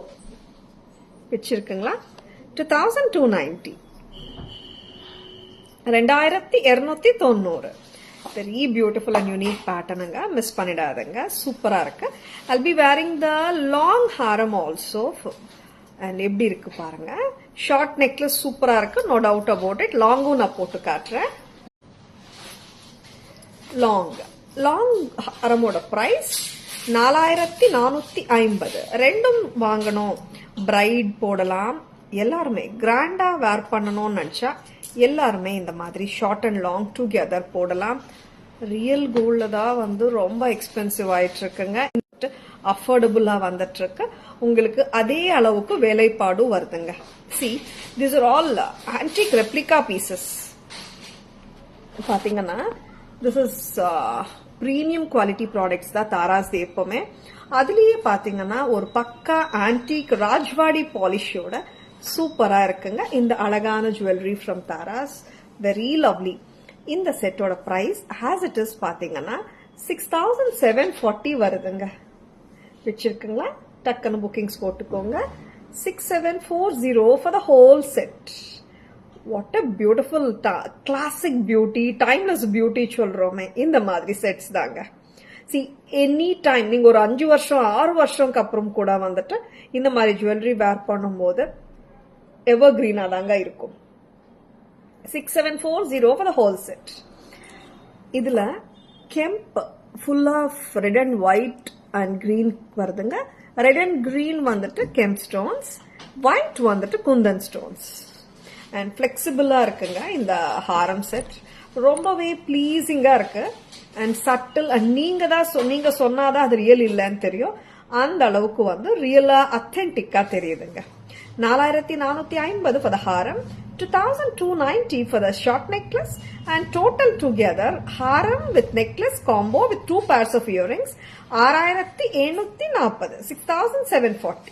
வச்சிருக்குங்களா? 2290. 2290. வெரி பியூட்டிஃபுல் அண்ட் யூனிக் பேட்டர்னுங்க. மிஸ் பண்ணிடாதங்க. சூப்பரா இருக்கு. I'll be wearing the long harem also. And எப்படி இருக்கு பாருங்க. ஷார்ட் நெக்லஸ் சூப்பரா இருக்கு, நோ டவுட் அபவுட் இட். லாங்கும் நான் போட்டு காட்டுறேன். லாங் ஹாரமோட பிரைஸ் 4450. ரெண்டும் வாங்கணும், பிரைட் போடலாம், எல்லாருமே கிராண்டா வேர் பண்ணணும்னு நினைச்சா எல்லாருமே இந்த மாதிரி ஷார்ட் அண்ட் லாங் டுகெதர் போடலாம். ரியல் கோல்ட்ல தான் வந்து ரொம்ப எக்ஸ்பென்சிவ் ஆயிட்டு இருக்குங்க. அஃபோர்டபுளா வந்துட்டு இருக்கு. உங்களுக்கு அதே அளவுக்கு வேலைப்பாடும் வருதுங்க. See, these are all antique replica pieces. பாத்தீங்கன்னா this is premium quality products தான் தாராஸ் எப்பவுமே. அதுலயே பாத்தீங்கன்னா ஒரு பக்கா ஆன்டிக் ராஜ்வாடி பாலிஷோட சூப்பரா இருக்குங்க இந்த அழகான jewellery from Tara's. Very lovely. இந்த செட்டோட பிரைஸ் as it is பாத்தீங்கன்னா 6740 வருதுங்க. வச்சிருக்குங்களா? டக்குன்னு புக்கிங்ஸ் போட்டுக்கோங்க. 6740 for the whole set. What a beautiful classic beauty, timeless beauty சொல்றோமே இந்த மாதிரி செட்ஸ் தாங்க. See, எனி டைம் நீங்க ஒரு 5 வருஷம் 6 வருஷம்க்கு அப்புறம் கூட வந்துட்டு இந்த மாதிரி ஜுவல்லரி வேர் பண்ணும்போது எவர் கிரீனா தாங்க இருக்கும். 6740 for the whole set. இதுல kemp full of red and white and green வருதுங்க. ரெட் அண்ட் கிரீன் வந்துட்டு கெம்ப் ஸ்டோன்ஸ், ஒயிட் வந்துட்டு குந்தன் ஸ்டோன்ஸ். அண்ட் பிளெக்சிபிளா இருக்குங்க இந்த ஹாரம் செட். ரொம்பவே பிளீசிங்கா இருக்கு அண்ட் சட்டில். அண்ட் நீங்க சொன்னாதான் அது ரியல் இல்லைன்னு தெரியும். அந்த அளவுக்கு வந்து ரியலா அத்தென்டிக்கா தெரியுதுங்க. 4450 for the haram, 2290 for the short necklace, and total together haram with necklace combo with 2 pairs of earrings 6740, 6740.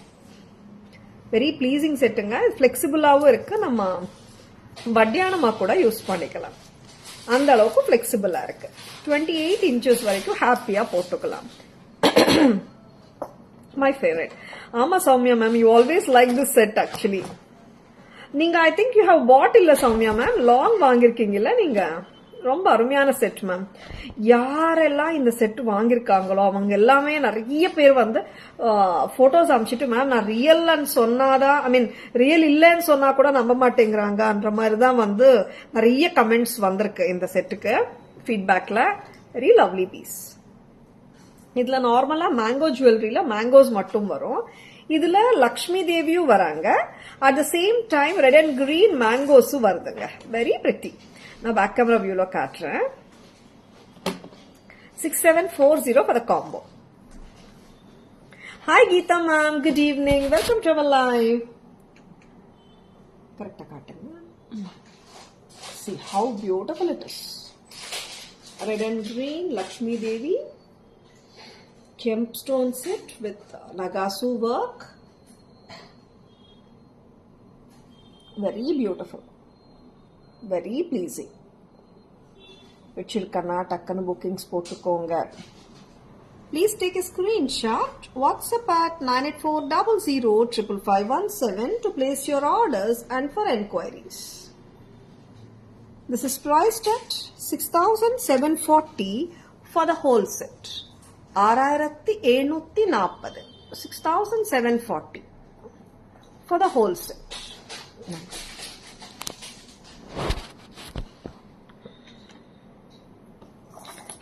Very pleasing செட்டுங்க. பிளெக்சிபிளாவும் இருக்கு. நம்ம வட்டியானமா கூட யூஸ் பண்ணிக்கலாம். அந்த அளவுக்கு பிளெக்சிபிளா இருக்கு. 28 inches வரைக்கும் ஹாப்பியா போட்டுக்கலாம். My favorite. ஆமா Soumya ma'am, you always like this set. Actually நீங்க I think you have bought இல்ல சௌமியா மேம், லாங் வாங்கிருக்கீங்கல்ல நீங்க. ரொம்ப அருமையான செட் மேம். யாரெல்லாம் இந்த செட் வாங்கிருக்காங்களோ அவங்க எல்லாமே நிறைய பேர் வந்து போட்டோஸ் அனுப்பிச்சிட்டு மேம் நான் ரியல்னு சொன்னாதான், ஐ மீன் ரியல் இல்லைன்னு சொன்னா கூட நம்ப மாட்டேங்கிறாங்கன்ற மாதிரிதான் வந்து நிறைய கமெண்ட்ஸ் வந்திருக்கு இந்த செட்டுக்கு ஃபீட்பேக்ல. Very lovely piece. இதுல நார்மலா மேங்கோ ஜுவல்லரியில மேங்கோஸ் மட்டும் வரும். இதுல லக்ஷ்மி தேவியும் வராங்க. At the same time red and green மேங்கோஸும் வருதுங்க. Very pretty. நான் பேக் கேமரா வியூல காட்டுறேன். 6740 for the combo. Hi Geeta ma'am, good evening. Welcome to our live. கரெக்டா காட்டுங்க. See how beautiful it is. Red and green Lakshmi Devi Kempstone set with Nagasu work. Very beautiful. Very pleasing. வச்சிருக்கனா டக்குன்னு bookings போட்டுக்கோங்க. Please take a screenshot. WhatsApp at 9840055517 to place your orders and for enquiries. This is priced at 6740 for the whole set. 6740. 6740 for the whole set.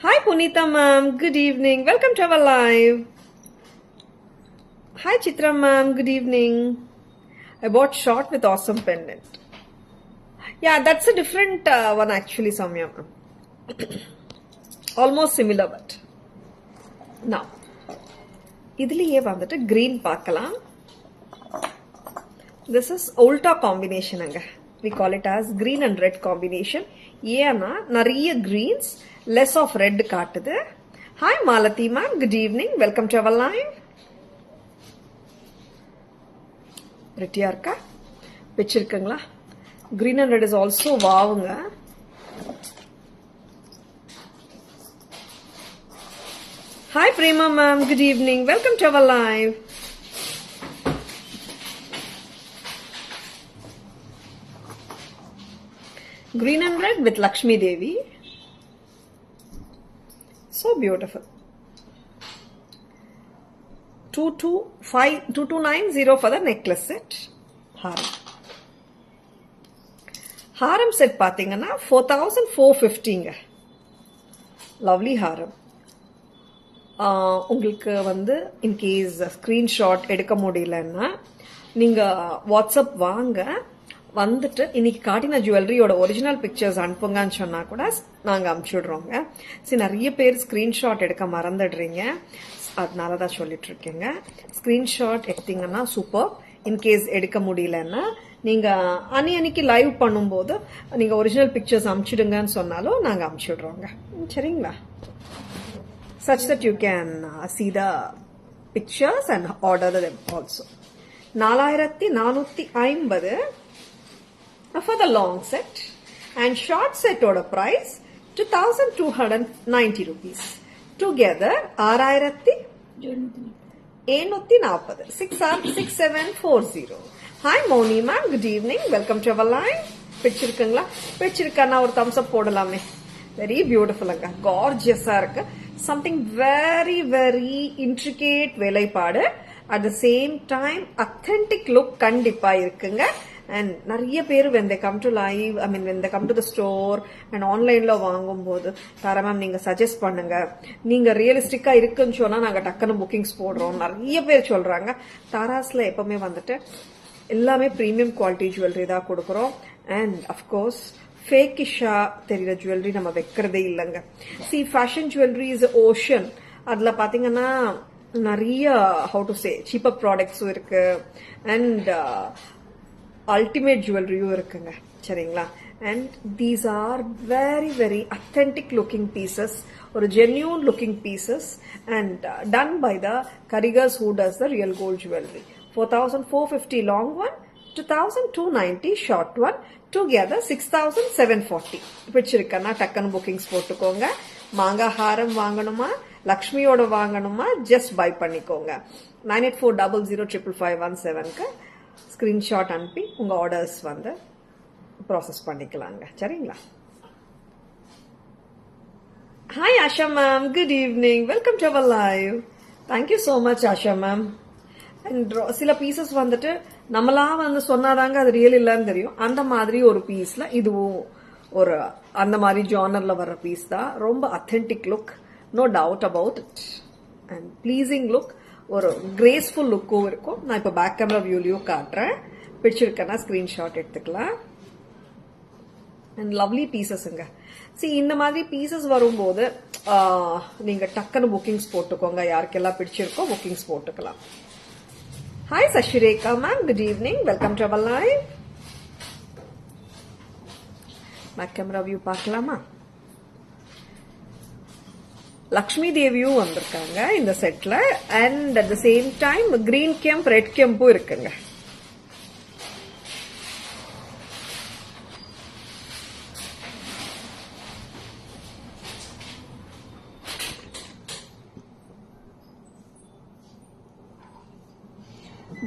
Hi Punita ma'am, good evening. Welcome to our live. Hi Chitra ma'am, good evening. I bought short with awesome pendant. Yeah, that's a different one actually, Samya ma'am. Almost similar but. Now, இதுலயே வந்துட்டு green பார்க்கலாம். This is Ulta combination அங்க. We call it as green and red combination. ஏன்னா நிறைய greens, less of red காட்டுது. Hi Malati ma'am, good evening. Welcome to our live. Pretty-ஆ இருக்கா? வச்சிருக்கீங்களா? Green and red is also வாவுங்க. Hi Prema ma'am, good evening. Welcome to our live. Green and red with Lakshmi Devi. So beautiful. 2290 for the necklace set. Haram. Haram set பாத்தீங்கன்னா 4450. Lovely haram. உங்களுக்கு வந்து in case screenshot எடுக்க முடியலன்னா நீங்க WhatsApp வாங்க. வந்துட்டு இன்னைக்கு காட்டின ஜுவல்லரியோட ஒரிஜினல் பிக்சர்ஸ் அனுப்புங்கன்னு சொன்னா கூட நாங்க அனுப்பிச்சுடுறோங்க. சரி, நிறைய பேர் ஸ்கிரீன்ஷாட் எடுக்க மறந்துடுறீங்க, அதனாலதான் சொல்லிட்டு இருக்கேங்க. ஸ்கிரீன்ஷாட் எடுத்தீங்கன்னா சூப்பர். இன்கேஸ் எடுக்க முடியலன்னா நீங்க அன்னைக்கு லைவ் பண்ணும்போது நீங்க ஒரிஜினல் பிக்சர்ஸ் அனுப்பிச்சிடுங்கன்னு சொன்னாலும் நாங்க அனுப்பிச்சுடுறோங்க. சரிங்களா? such that you can see the pictures and order them also. 4450 for the long set and short set order price 2290 rupees. Together 6740 6740. Hi Moni ma'am, good evening, welcome to our line. பிடிச்சிருக்குங்களா? பிடிச்சிருக்கானா ஒரு thumbs up போடலாமே. Very பியூட்டிஃபுல்லுங்க, கார்ஜியஸா இருக்கு. Something very very intricate வேலைப்பாடு, at the same time authentic look கண்டிப்பா இருக்குங்க. And நிறைய பேர் when they come to live, I mean when they come to the store and ஆன்லைன்ல வாங்கும்போது தாரா ma'am நீங்க சஜஸ்ட் பண்ணுங்க, நீங்க ரியலிஸ்டிக்கா இருக்குன்னு சொன்னா நாங்க டக்குன்னு புக்கிங்ஸ் போடுறோம் நிறைய பேர் சொல்றாங்க. தாராஸ்ல எப்பவுமே வந்துட்டு எல்லாமே பிரீமியம் குவாலிட்டி ஜுவல்லரி தான் கொடுக்குறோம். அண்ட் அஃப்கோர்ஸ் ஃபேக்கிஷா தெரியுற ஜுவல்லரி நம்ம வைக்கிறதே இல்லைங்க. See fashion jewellery is ocean. அதுல பாத்தீங்கன்னா நிறைய ஹவு டு சே சீப்பர் ப்ராடக்ட்ஸும் இருக்கு அண்ட் அல்டிமேட் ஜுவல்லரியும் இருக்குங்க. சரிங்களா? And these are very very authentic looking pieces, ஒரு genuine looking pieces and done by the karigars who does the real gold jewellery. 4450 long one, 2290 short one, together 6740. பிடிச்சிருக்கா? டக்குன்னு bookings போட்டுக்கோங்க. மாங்காய் ஹாரம் வாங்கணுமா, லக்ஷ்மியோட வாங்கணுமா, ஜஸ்ட் பை பண்ணிக்கோங்க. 9840055517க்கு ஸ்கிரீன்ஷாட் அனுப்பி உங்க ஆர்டர்ஸ் வந்து ப்ராசஸ் பண்ணிக்கலாங்க. சரிங்களா? Hi Asha ma'am, good evening, welcome to our live. Thank you so much Asha ma'am. And சில பீசஸ் வந்துட்டு நம்மளா வந்து சொன்னாதாங்க அது ரியல் இல்லன்னு தெரியும். அந்த மாதிரி ஒரு பீஸ்ல இதுவும் ஒரு அந்த மாதிரி ஜானர்ல வர்ற பீஸ் தான். ரொம்ப authentic look, no doubt about it. And pleasing look, ஒரு கிரேஸ்ஃபுல் லுக்கும் இருக்கும். நான் இப்ப பேக் கேமரா வியூலயும் காட்டுறேன். பிடிச்சிருக்கேன்னா ஸ்கிரீன்ஷாட் எடுத்துக்கலாம். அண்ட் லவ்லி பீசஸ்ங்க. சி இந்த மாதிரி பீசஸ் வரும்போது நீங்க டக்குன்னு புக்கிங்ஸ் போட்டுக்கோங்க. யாருக்கெல்லாம் பிடிச்சிருக்கோ புக்கிங்ஸ் போட்டுக்கலாம். Hi Sashireka ma'am, good evening, welcome to our live. Back camera view பார்க்கலாமா? லக்ஷ்மி தேவியும் வந்திருக்காங்க இந்த செட்ல. And at the same time green kemp red கெம்பும் இருக்குங்க.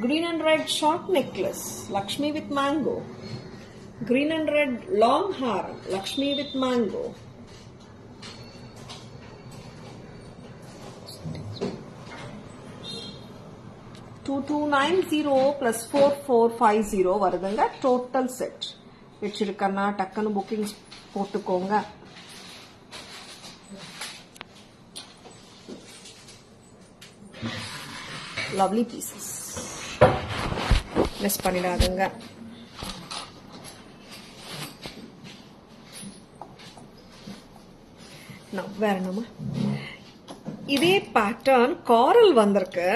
Green and red short necklace, Lakshmi with mango. Green and red long hair, Lakshmi with mango. $2290 plus 4450 வருதுங்க total set. வச்சிருக்கனா டக்குன்னு bookings போட்டுக்கோங்க. லவ்லி பீசஸ், மிஸ் பண்ணிடாதுங்க. வேற என்னமா இதே பேட்டர்ன் காரல் வந்திருக்கு.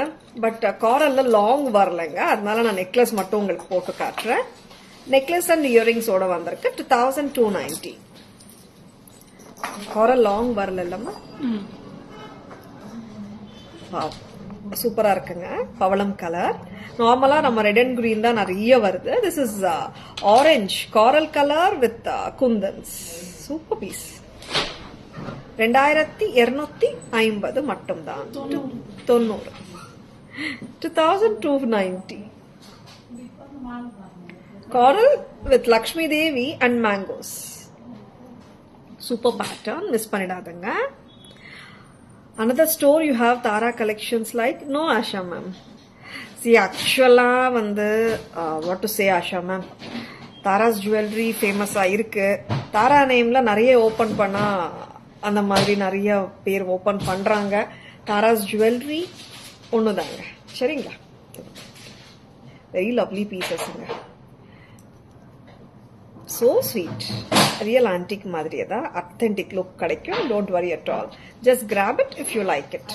பட் காரல்ல லாங் வரலைங்க, அதனால நான் நெக்லஸ் மட்டும் உங்களுக்கு போட்டு காட்டுறேன். நெக்லஸ் அண்ட் இயரிங்ஸோட வந்திருக்கு 2290. காரல் லாங் வரல இல்லம்மா? சூப்பரா இருக்குங்க. பவளம் கலர். நார்மலா நம்ம ரெட் அண்ட் கிரீன் தான் நிறைய வருது. This is orange coral colour with kundans. Super piece. 2250 மட்டும் தான். 90. 2290. Coral with Lakshmi Devi and mangoes. Super pattern. Miss பண்ணிடாதங்க. Another store you have Tara collections like? No Asha ma'am. See actually வந்து what to say Asha ma'am. Tara's jewelry famous இருக்கு. Tara நேம்ல நிறைய open பண்ணா அந்த மாதிரி நிறைய பேர் open பண்றாங்க. Tara's jewelry ஒண்ணுதாங்க. சரிங்களா? Very lovely pieces. So sweet. Real antique madriya da authentic look kadaikum. Don't worry at all. Just grab it if you like it.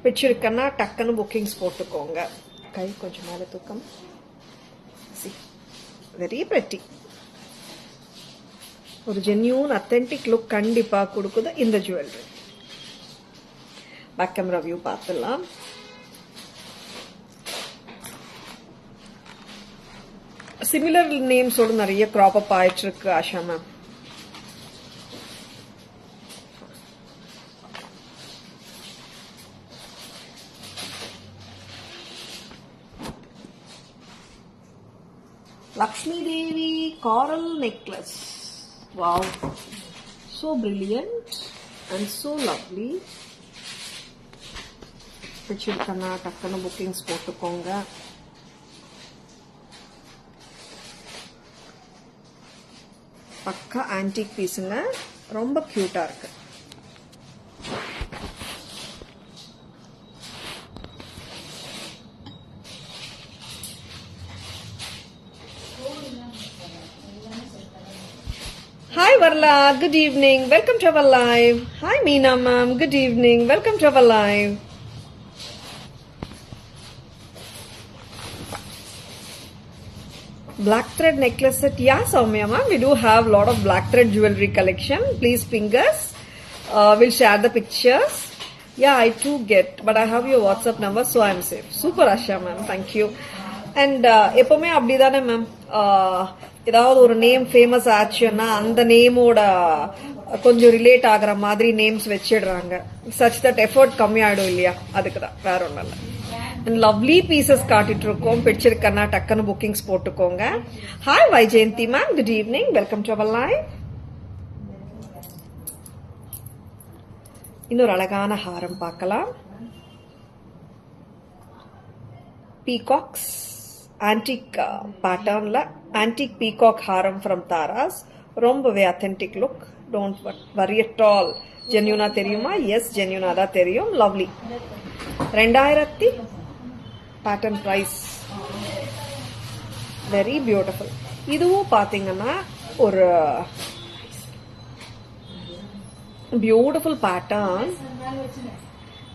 Picture kanna takkanu bookings potukonga. Kai konjam mele thookam. See. Very pretty. ஒரு genuine authentic look கண்டிப்பா கொடுக்குது இந்த jewelry. Back camera view பார்த்துடலாம். Similar நேம்ஸோட நிறைய graph அப் ஆயிட்டு இருக்கு Asha ma'am. Lakshmi Devi coral necklace. Wow, so brilliant and so lovely. Picture kanna takkana bookings potukonga. பக்கா antique பீஸுங்க, ரொம்ப கியூட்டா இருக்கு. Hi Varla, good evening, welcome to our live. Hi Meena ma'am, good evening, welcome to our live. Black thread necklace set. Yeah, Soumya ma'am, we do have a lot of black thread jewelry collection. Please ping us. We'll share the pictures. Yeah, I too get, but I have your WhatsApp number, so I'm safe. Super Asha ma'am, thank you. And எப்பவுமே அப்படிதானே ma'am, ஏதாவது ஒரு name famous ஆச்சுன்னா அந்த நேமோட கொஞ்சம் relate ஆகிற மாதிரி names வச்சிடுறாங்க. சச் தட் எஃபர்ட் கம்மி ஆயிடும் இல்லையா, அதுக்கு தான், வேற ஒன்றும் இல்லை. And lovely pieces காட்டிட்டு இருக்கோம். பிடிச்சிரு கண்ணா டக்குன்னு bookings போட்டுக்கோங்க. Hi Vaijayanti ma'am, good evening, welcome to our live. இன்னொரு அழகான ஹாரம் பார்க்கலாம். Peacocks antique patternல antique peacock Haram from Taras. ரொம்பவே authentic look. Don't worry at all. genuine தெரியுமா? Yes, genuine தான் தெரியும். Lovely. 2000 pattern price. Very beautiful. இதுவும் பாத்தீங்கன்னா ஒரு beautiful pattern,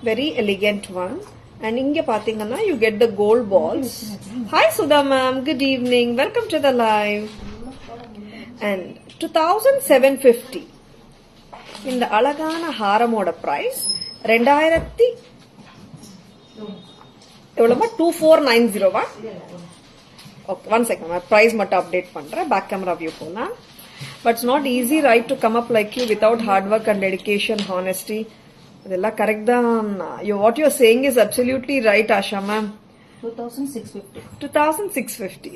very elegant one. And இங்க பாத்தீங்கன்னா you get the gold balls. Hi Sudha ma'am, good evening, welcome to the live. And 2750. இந்த அழகான ஹாரமோட பிரைஸ் 2000 எவ்வளவுமா? 2490 ஓகே, ஒன் செகண்ட், பிரைஸ் மட்டும் அப்டேட் பண்றேன். பேக் கேமரா வியூ போனா. But it's not easy right to come up like you without hard work and dedication, honesty. இதெல்லாம் correct தான். What you are saying is absolutely right Asha ma'am. 2650 2650.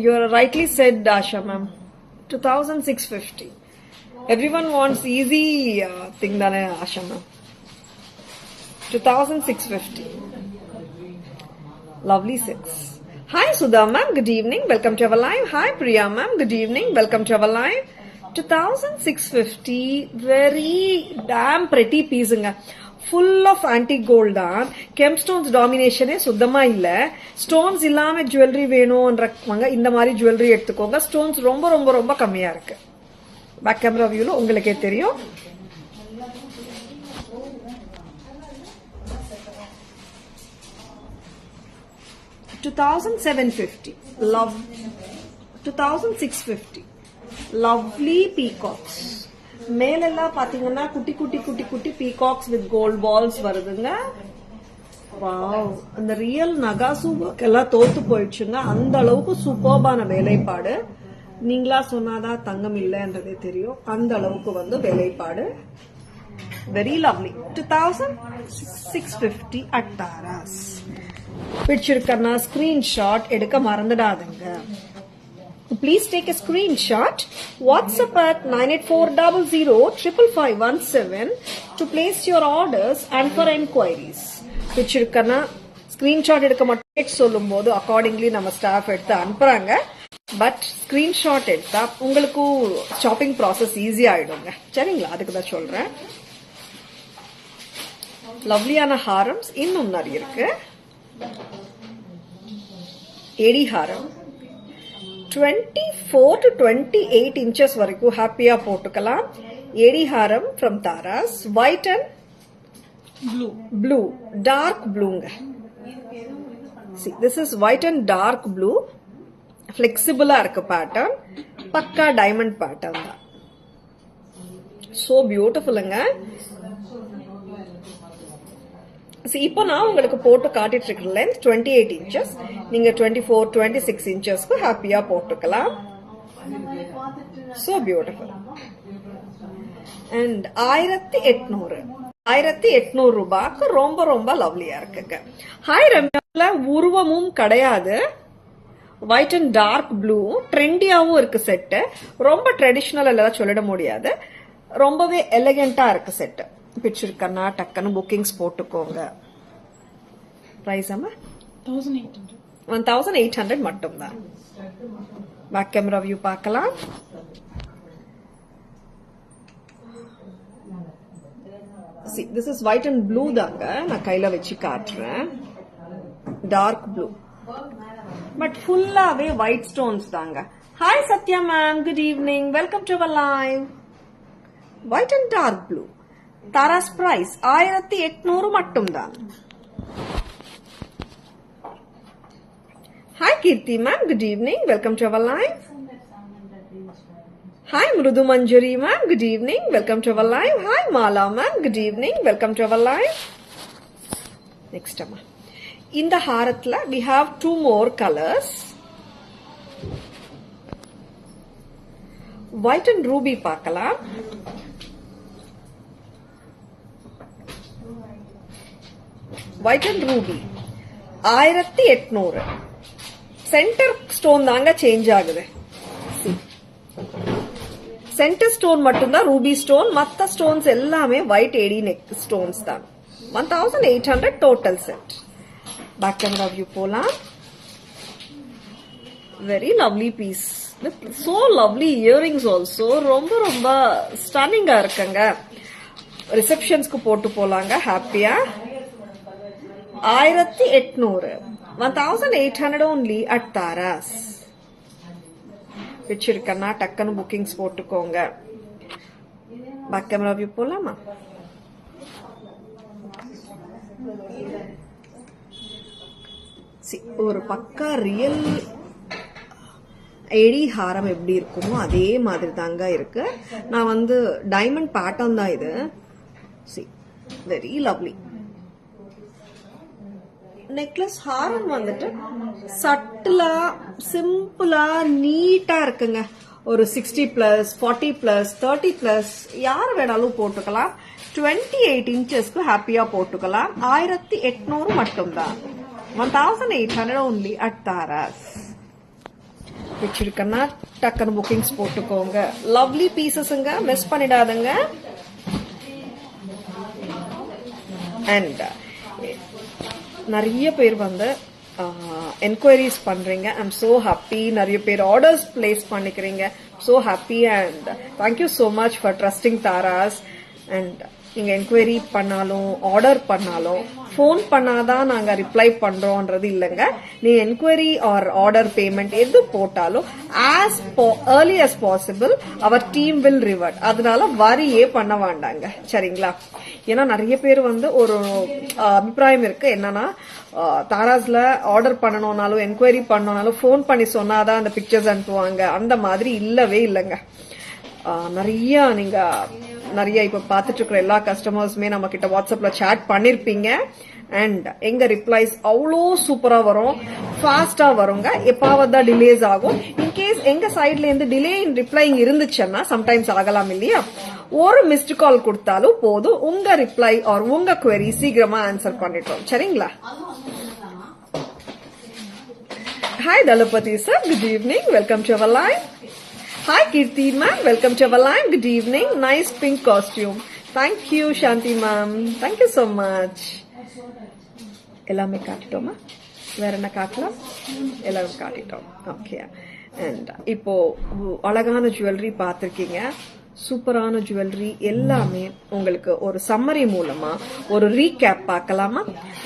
You are rightly said Asha ma'am. 2650. Everyone wants easy thing dane Asha ma'am. 2650. Lovely sets. Hi Sudha ma'am, good evening, welcome to our live. Hi Priya ma'am, good evening, welcome to our live. 2650. Very damn pretty piece nga. Full of antique gold தான். Gemstones டாமினேஷனே சுத்தமா இல்ல. Stones இல்லாம jewellery வேணும்ன்றவங்க இந்த மாதிரி jewellery எடுத்துக்கோங்க. Stones ரொம்ப ரொம்ப ரொம்ப கம்மியா இருக்கு. பேக் கேமரா வியூல உங்களுக்கே தெரியும். $2,750. Love. 2,650. Lovely peacocks. மேலெல்லாம் பாத்தீங்கன்னா குட்டி குட்டி குட்டி குட்டி பீகாக்ஸ் வித் கோல்ட் பால்ஸ் வருதுங்க. வாவ், அந்த ரியல் நகாசு ஒர்க் எல்லாம் தோத்து போயிடுச்சுங்க. அந்த அளவுக்கு சூப்பர்பான வேலைப்பாடு. நீங்களா சொன்னாதான் தங்கம் இல்லைன்றதே தெரியும். அந்த அளவுக்கு வந்து வேலைப்பாடு. Very lovely. 2,650 at Taras. பிடிச்சிருக்கா? ஸ்கிரீன்ஷாட் எடுக்க மறந்துடாதுங்க. Please take a screenshot. WhatsApp at 9840055517 to place your orders and for enquiries. பிடிச்சிருக்கனா ஸ்கிரீன்ஷாட் எடுக்க மட்டும் சொல்லும் போது அக்கார்டிங்லி நம்ம ஸ்டாஃப் எடுத்து அனுப்புறாங்க. பட் ஸ்கிரீன்ஷாட் எடுத்தா உங்களுக்கு ஷாப்பிங் ப்ராசஸ் ஈஸி ஆயிடுங்க. சரிங்களா? அதுக்கு தான் சொல்றேன். லவ்லியான ஹாரம்ஸ் இன்னும் நிறைய இருக்கு. ஏடி ஹாரம் 24 to 28 inches வரைக்கும் ஹாப்பியா போட்டுக்கலாம். ஏடி ஹாரம் from Taras, white and blue, dark blueங்க. See, this is white and dark blue, flexible இருக்க pattern, பக்கா diamond pattern தான். So beautifulங்க. இப்போ நான் உங்களுக்கு போட்டு காட்டிட்டு இருக்கிற லென்த் 28 inches. நீங்க 24, 26 inchesக்கு ஹாப்பியா போட்டுக்கலாம். So beautiful. And 1800 ரூபாய்க்கு ரொம்ப ரொம்ப லவ்லியா இருக்குங்க. ஹாய் ரம்யால உருவமும் கிடையாது. ஒயிட் அண்ட் டார்க் ப்ளூ ட்ரெண்டியாவும் இருக்கு செட்டு. ரொம்ப ட்ரெடிஷனல் எல்லாம் சொல்லிட முடியாது. ரொம்பவே எலிகென்ட்டா இருக்கு செட்டு. பிடிச்சிருக்கன்னா டக்குன்னு புக்கிங்ஸ் போட்டுக்கோங்க. பிரைஸ் அம்மா 1800 மட்டும் தான். பேக் கேமரா வியூ பார்க்கலாம். See, this is white and blue தாங்க. நான் கையில வச்சு காட்டுறேன். டார்க் ப்ளூ பட் ஃபுல்லாவே ஒயிட் ஸ்டோன்ஸ் தாங்க. Hi Sathya ma'am, good evening, welcome to our live. White and dark blue. Taras price 1800 மட்டும் தான். Hi Kirti ma'am, good evening, welcome to our live. Hi Mrudu Manjari ma'am, good evening, welcome to our live. Hi Mala ma'am, good evening, welcome to our live. Next amma, in the harathla we have two more colors, white and ruby paakalam. White and ruby 1800. Centre stone தாங்க change ஆகுது. Centre stone மட்டும்தான் ruby stone, மற்ற stones எல்லாமே white AD neck stones தான். 1800 total set. Back camera view போலாம். Very lovely piece with so lovely earrings also. ரொம்ப ரொம்ப ஸ்டன்னிங்கா இருக்குங்க. ரிசப்ஷன்ஸ்க்கு போட்டு போலாங்க ஹாப்பியா. 1800, 1800 only at Taras. பிடிச்சிருக்கன்னா டக்குன்னு புக்கிங்ஸ் போட்டுக்கோங்க. பேக் கேமரா வியூ போலாமா? ஒரு பக்கா ரியல் ஏடி ஹாரம் எப்படி இருக்குமோ அதே மாதிரி தாங்க இருக்கு. நான் டைமண்ட் பேட்டர்ன் தான் இது. Very lovely. நெக்லஸ் ஹாரம் சட்டிலா சிம்பிளா நீட்டா இருக்குங்க. ஒரு 60+, 40+, 30+, யார் வேணாலும் போட்டுக்கலாம். 28 inchesக்கு ஹாப்பியா போட்டுக்கலாம். 1800 மட்டும் தான். 1800 only at Taras. பிடிச்சிருக்கன்னா டக்குன்னு புக்கிங்ஸ் போட்டுக்கோங்க. லவ்லி பீசஸ்ங்க, மிஸ் பண்ணிடாதுங்க. அண்ட் நிறைய பேர் என்கொயரிஸ் பண்றீங்க. I'm so happy. நிறைய பேர் ஆர்டர்ஸ் பிளேஸ் பண்ணிக்கிறீங்க. So happy and thank you so much for trusting Tharas. And நீங்க என்கொயரி பண்ணாலும் ஆர்டர் பண்ணாலும் ஃபோன் பண்ணாதான் நாங்க ரிப்ளை பண்றோம்ன்றது இல்லைங்க. நீ என்கொயரி ஆர் ஆர்டர் பேமெண்ட் எது போட்டாலும் as early as possible our team will revert. அதனால வரியே பண்ண வேண்டாங்க, சரிங்களா? ஏன்னா நிறைய பேர் ஒரு அபிப்பிராயம் இருக்கு. என்னன்னா தாராஸ்ல ஆர்டர் பண்ணணும்னாலும் என்கொயரி பண்ணணும்னாலும் ஃபோன் பண்ணி சொன்னாதான் அந்த பிக்சர்ஸ் அனுப்புவாங்க. அந்த மாதிரி இல்லவே இல்லைங்க. நிறைய இப்ப பாத்துட்டு இருக்கிற எல்லா கஸ்டமர்ஸுமே நம்ம கிட்ட வாட்ஸ்அப்ல சாட் பண்ணிருப்பீங்க. அண்ட் எங்க ரிப்ளைஸ் அவ்வளோ சூப்பரா வரும், ஃபாஸ்டா வருங்க. எப்பாவது தான் டிலேஸ் ஆகும். இன்கேஸ் எங்க சைட்ல இருந்து டிலே இன் ரிப்ளைங் இருந்துச்சுன்னா சம்டைம்ஸ் ஆகலாம் இல்லையா, ஒரு மிஸ்டு கால் கொடுத்தாலும் போதும், உங்க ரிப்ளை ஆர் உங்க குவெரி சீக்கிரமா ஆன்சர் பண்ணிட்டோம், சரிங்களா? Hi Thalapathy sir, good evening, welcome to our live. Hi Kirti ma'am, welcome to our live. Good evening. Nice pink costume. Thank you Shanti ma'am. Thank you so much. எல்லாமே காட்டிட்டோமா? வேற என்ன காட்டலாம்? எல்லாரும் காட்டிட்டோம். Okay. And இப்போ அழகான jewellery பார்த்திருக்கீங்க. சூப்பரான jewellery எல்லாமே உங்களுக்கு ஒரு சம்மரி மூலமா ஒரு ரீகேப் பார்க்கலாமா?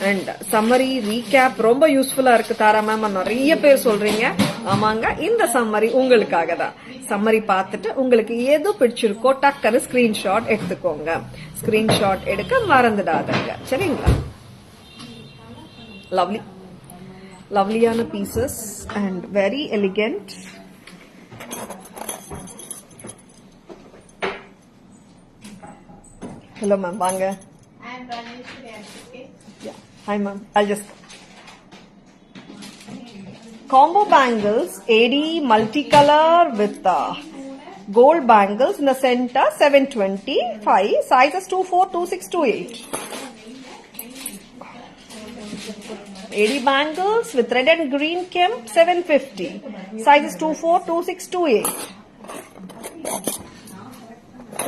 அண்ட் சம்மரி ரீகேப் ரொம்ப யூஸ்ஃபுல்லா இருக்கு தாரா மேம், நிறைய பேர் சொல்றீங்க. ஆமாங்க, இந்த சம்மரி உங்களுக்காக தான். சம்மரி பார்த்துட்டு உங்களுக்கு எது பிடிச்சிருக்கோ டக்குன்னு ஸ்கிரீன்ஷாட் எடுத்துக்கோங்க. ஸ்கிரீன்ஷாட் எடுக்க மறந்துடாதீங்க, சரிங்களா? லவ்லி லவ்லியான pieces and very elegant. Hello ma'am, vaanga. I am Rajesh. Yeah. Hi ma'am. I'll just combo bangles, AD multicolor with gold bangles in the center, 725. Sizes 24, 26, 28. AD bangles with red and green kemp, 750. Sizes 24, 26, 28.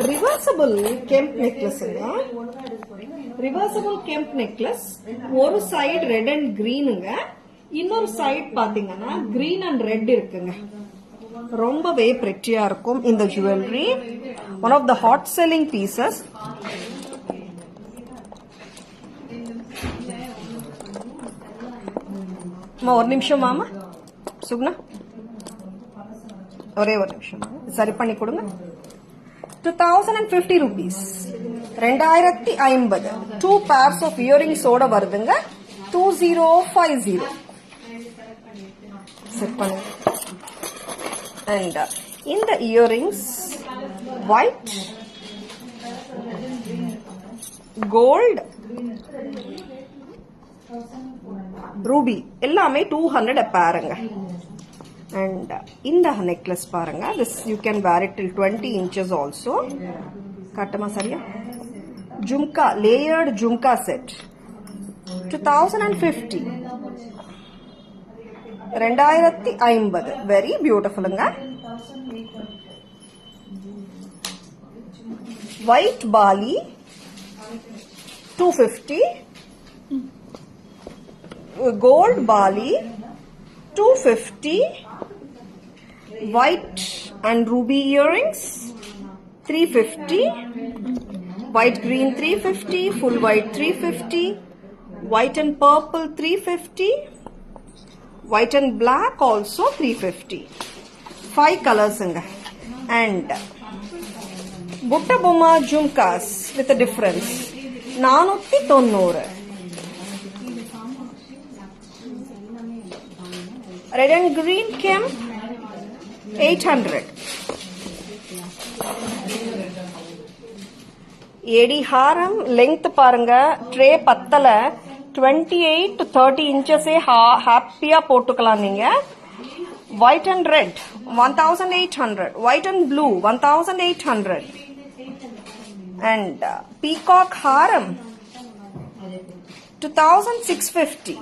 Reversible kemp necklace. Reversible kemp necklace ஒரு side red and கிரீனுங்க, இன்னொரு side பாத்தீங்கன்னா green and red இருக்குங்க. ரொம்பவே பிரெட்டியா இருக்கும் இந்த jewellery. One of the hot selling pieces. ஒரு நிமிஷம் மாமா சுகுணா, ஒரே ஒரு நிமிஷம் சரி பண்ணி கொடுங்க. 2050 rupees. 2050. 2 pairs of earrings ஓட வருதுங்க. 2050. செட் பண்ணுங்க. And இந்த earrings white, gold, ruby எல்லாமே 200 a pairங்க. And இந்த necklace பாருங்க, this you can wear it till 20 inches also. காட்டுமா சரியா? Jhumka, layered jhumka set, 2050. 2050. very beautifulங்க. white bali, 250. gold bali, 250. white and ruby earrings, 350. white green, 350. full white, 350. white and purple, 350. white and black also 350. 5 colors and butta bomma jhumkas with a difference, 490. red and green kemp, 800. AD Haram length பாருங்க, tray பத்தல, 28 to 30 inches ஹாப்பியா போட்டுக்கலாம் நீங்க. white and red 1800. white and blue 1800. and peacock ஹாரம் 2650.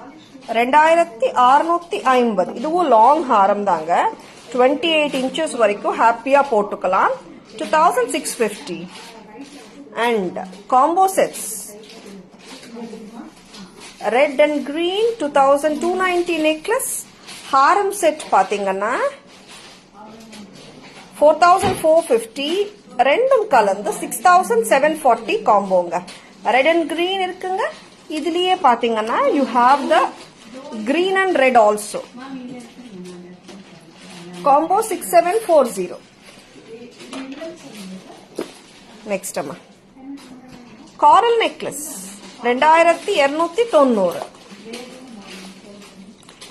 2650. இதுவும் long ஹாரம் தாங்க, 28 inches வரைக்கும் ஹாப்பியா போட்டுக்கலாம். 2650. and combo sets red and green 2290 necklace Haram set பாத்தீங்கன்னா 4450. ரெண்டும் கலந்து 6740 காம்போங்க. ரெட் அண்ட் கிரீன் இருக்குங்க. இதுலயே பாத்தீங்கன்னா you have the green and red also. combo 6740. next amma coral necklace 2290.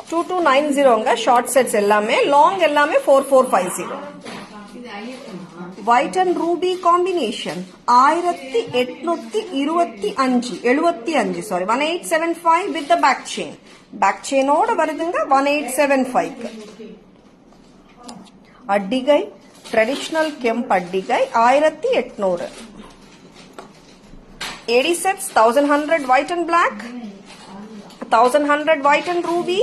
2290 short sets எல்லாமே, லாங் எல்லாமே 4450. white and ruby combination 1875. sorry 1875 with the back chain. back chain ஓட வருதுங்க 1875. அட்டிகை traditional கெம்ப் அட்டிகை 1800. AD sets 1100 white and black, 1100 white and ruby,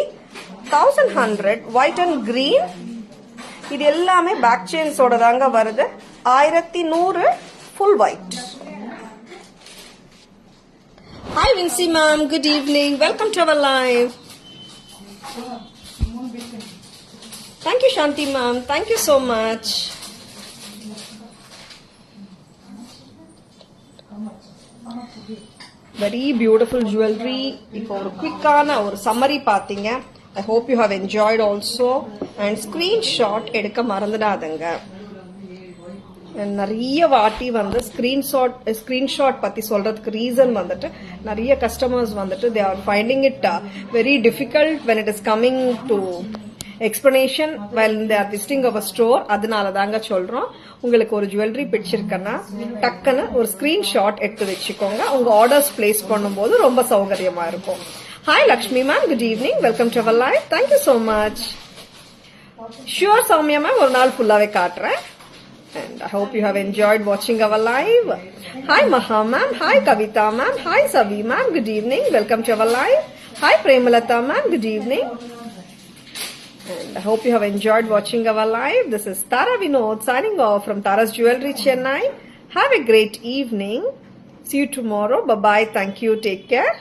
1100 white and green. இது எல்லாமே back செயின்ஸோட தாங்க வருது. 1100 full white. Hi Vincy ma'am, good evening. Welcome to our live. Thank you Shanti ma'am, thank you so much. Very beautiful jewellery. இப்போ ஒரு குவிக்கான ஒரு summary பார்த்தீங்க. I hope you have enjoyed also. And screenshot எடுக்க மறந்துடாதுங்க. நிறைய வாட்டி வந்து ஸ்கிரீன்ஷாட் பத்தி சொல்றதுக்கு ரீசன் வந்துட்டு நிறைய கஸ்டமர்ஸ் வந்துட்டு they are finding it very difficult when it is coming to explanation while they are visiting our store. அதனால தாங்க சொல்றோம். உங்களுக்கு ஒரு ஜுவல்லரி பிடிச்சிருக்கன்னா டக்குன்னு ஒரு ஸ்கிரீன்ஷாட் எடுத்து வச்சுக்கோங்க. உங்க ஆர்டர்ஸ் பிளேஸ் பண்ணும்போது ரொம்ப சௌகரியமா இருக்கும். Hi Lakshmi ma'am, good evening, welcome to our live. Thank you so much. Sure Soumya ma'am, ஒரு நாள் ஃபுல்லாவே காட்டுறேன். And I hope you have enjoyed watching our live. Hi Maha ma'am, hi Kavita ma'am, hi Savi ma'am, good evening, welcome to our live. Hi Premalata ma'am, good evening. And I hope you have enjoyed watching our live. This is Tara Vinod signing off from Tara's Jewelry Chennai. Have a great evening. See you tomorrow. Bye bye. Thank you. Take care.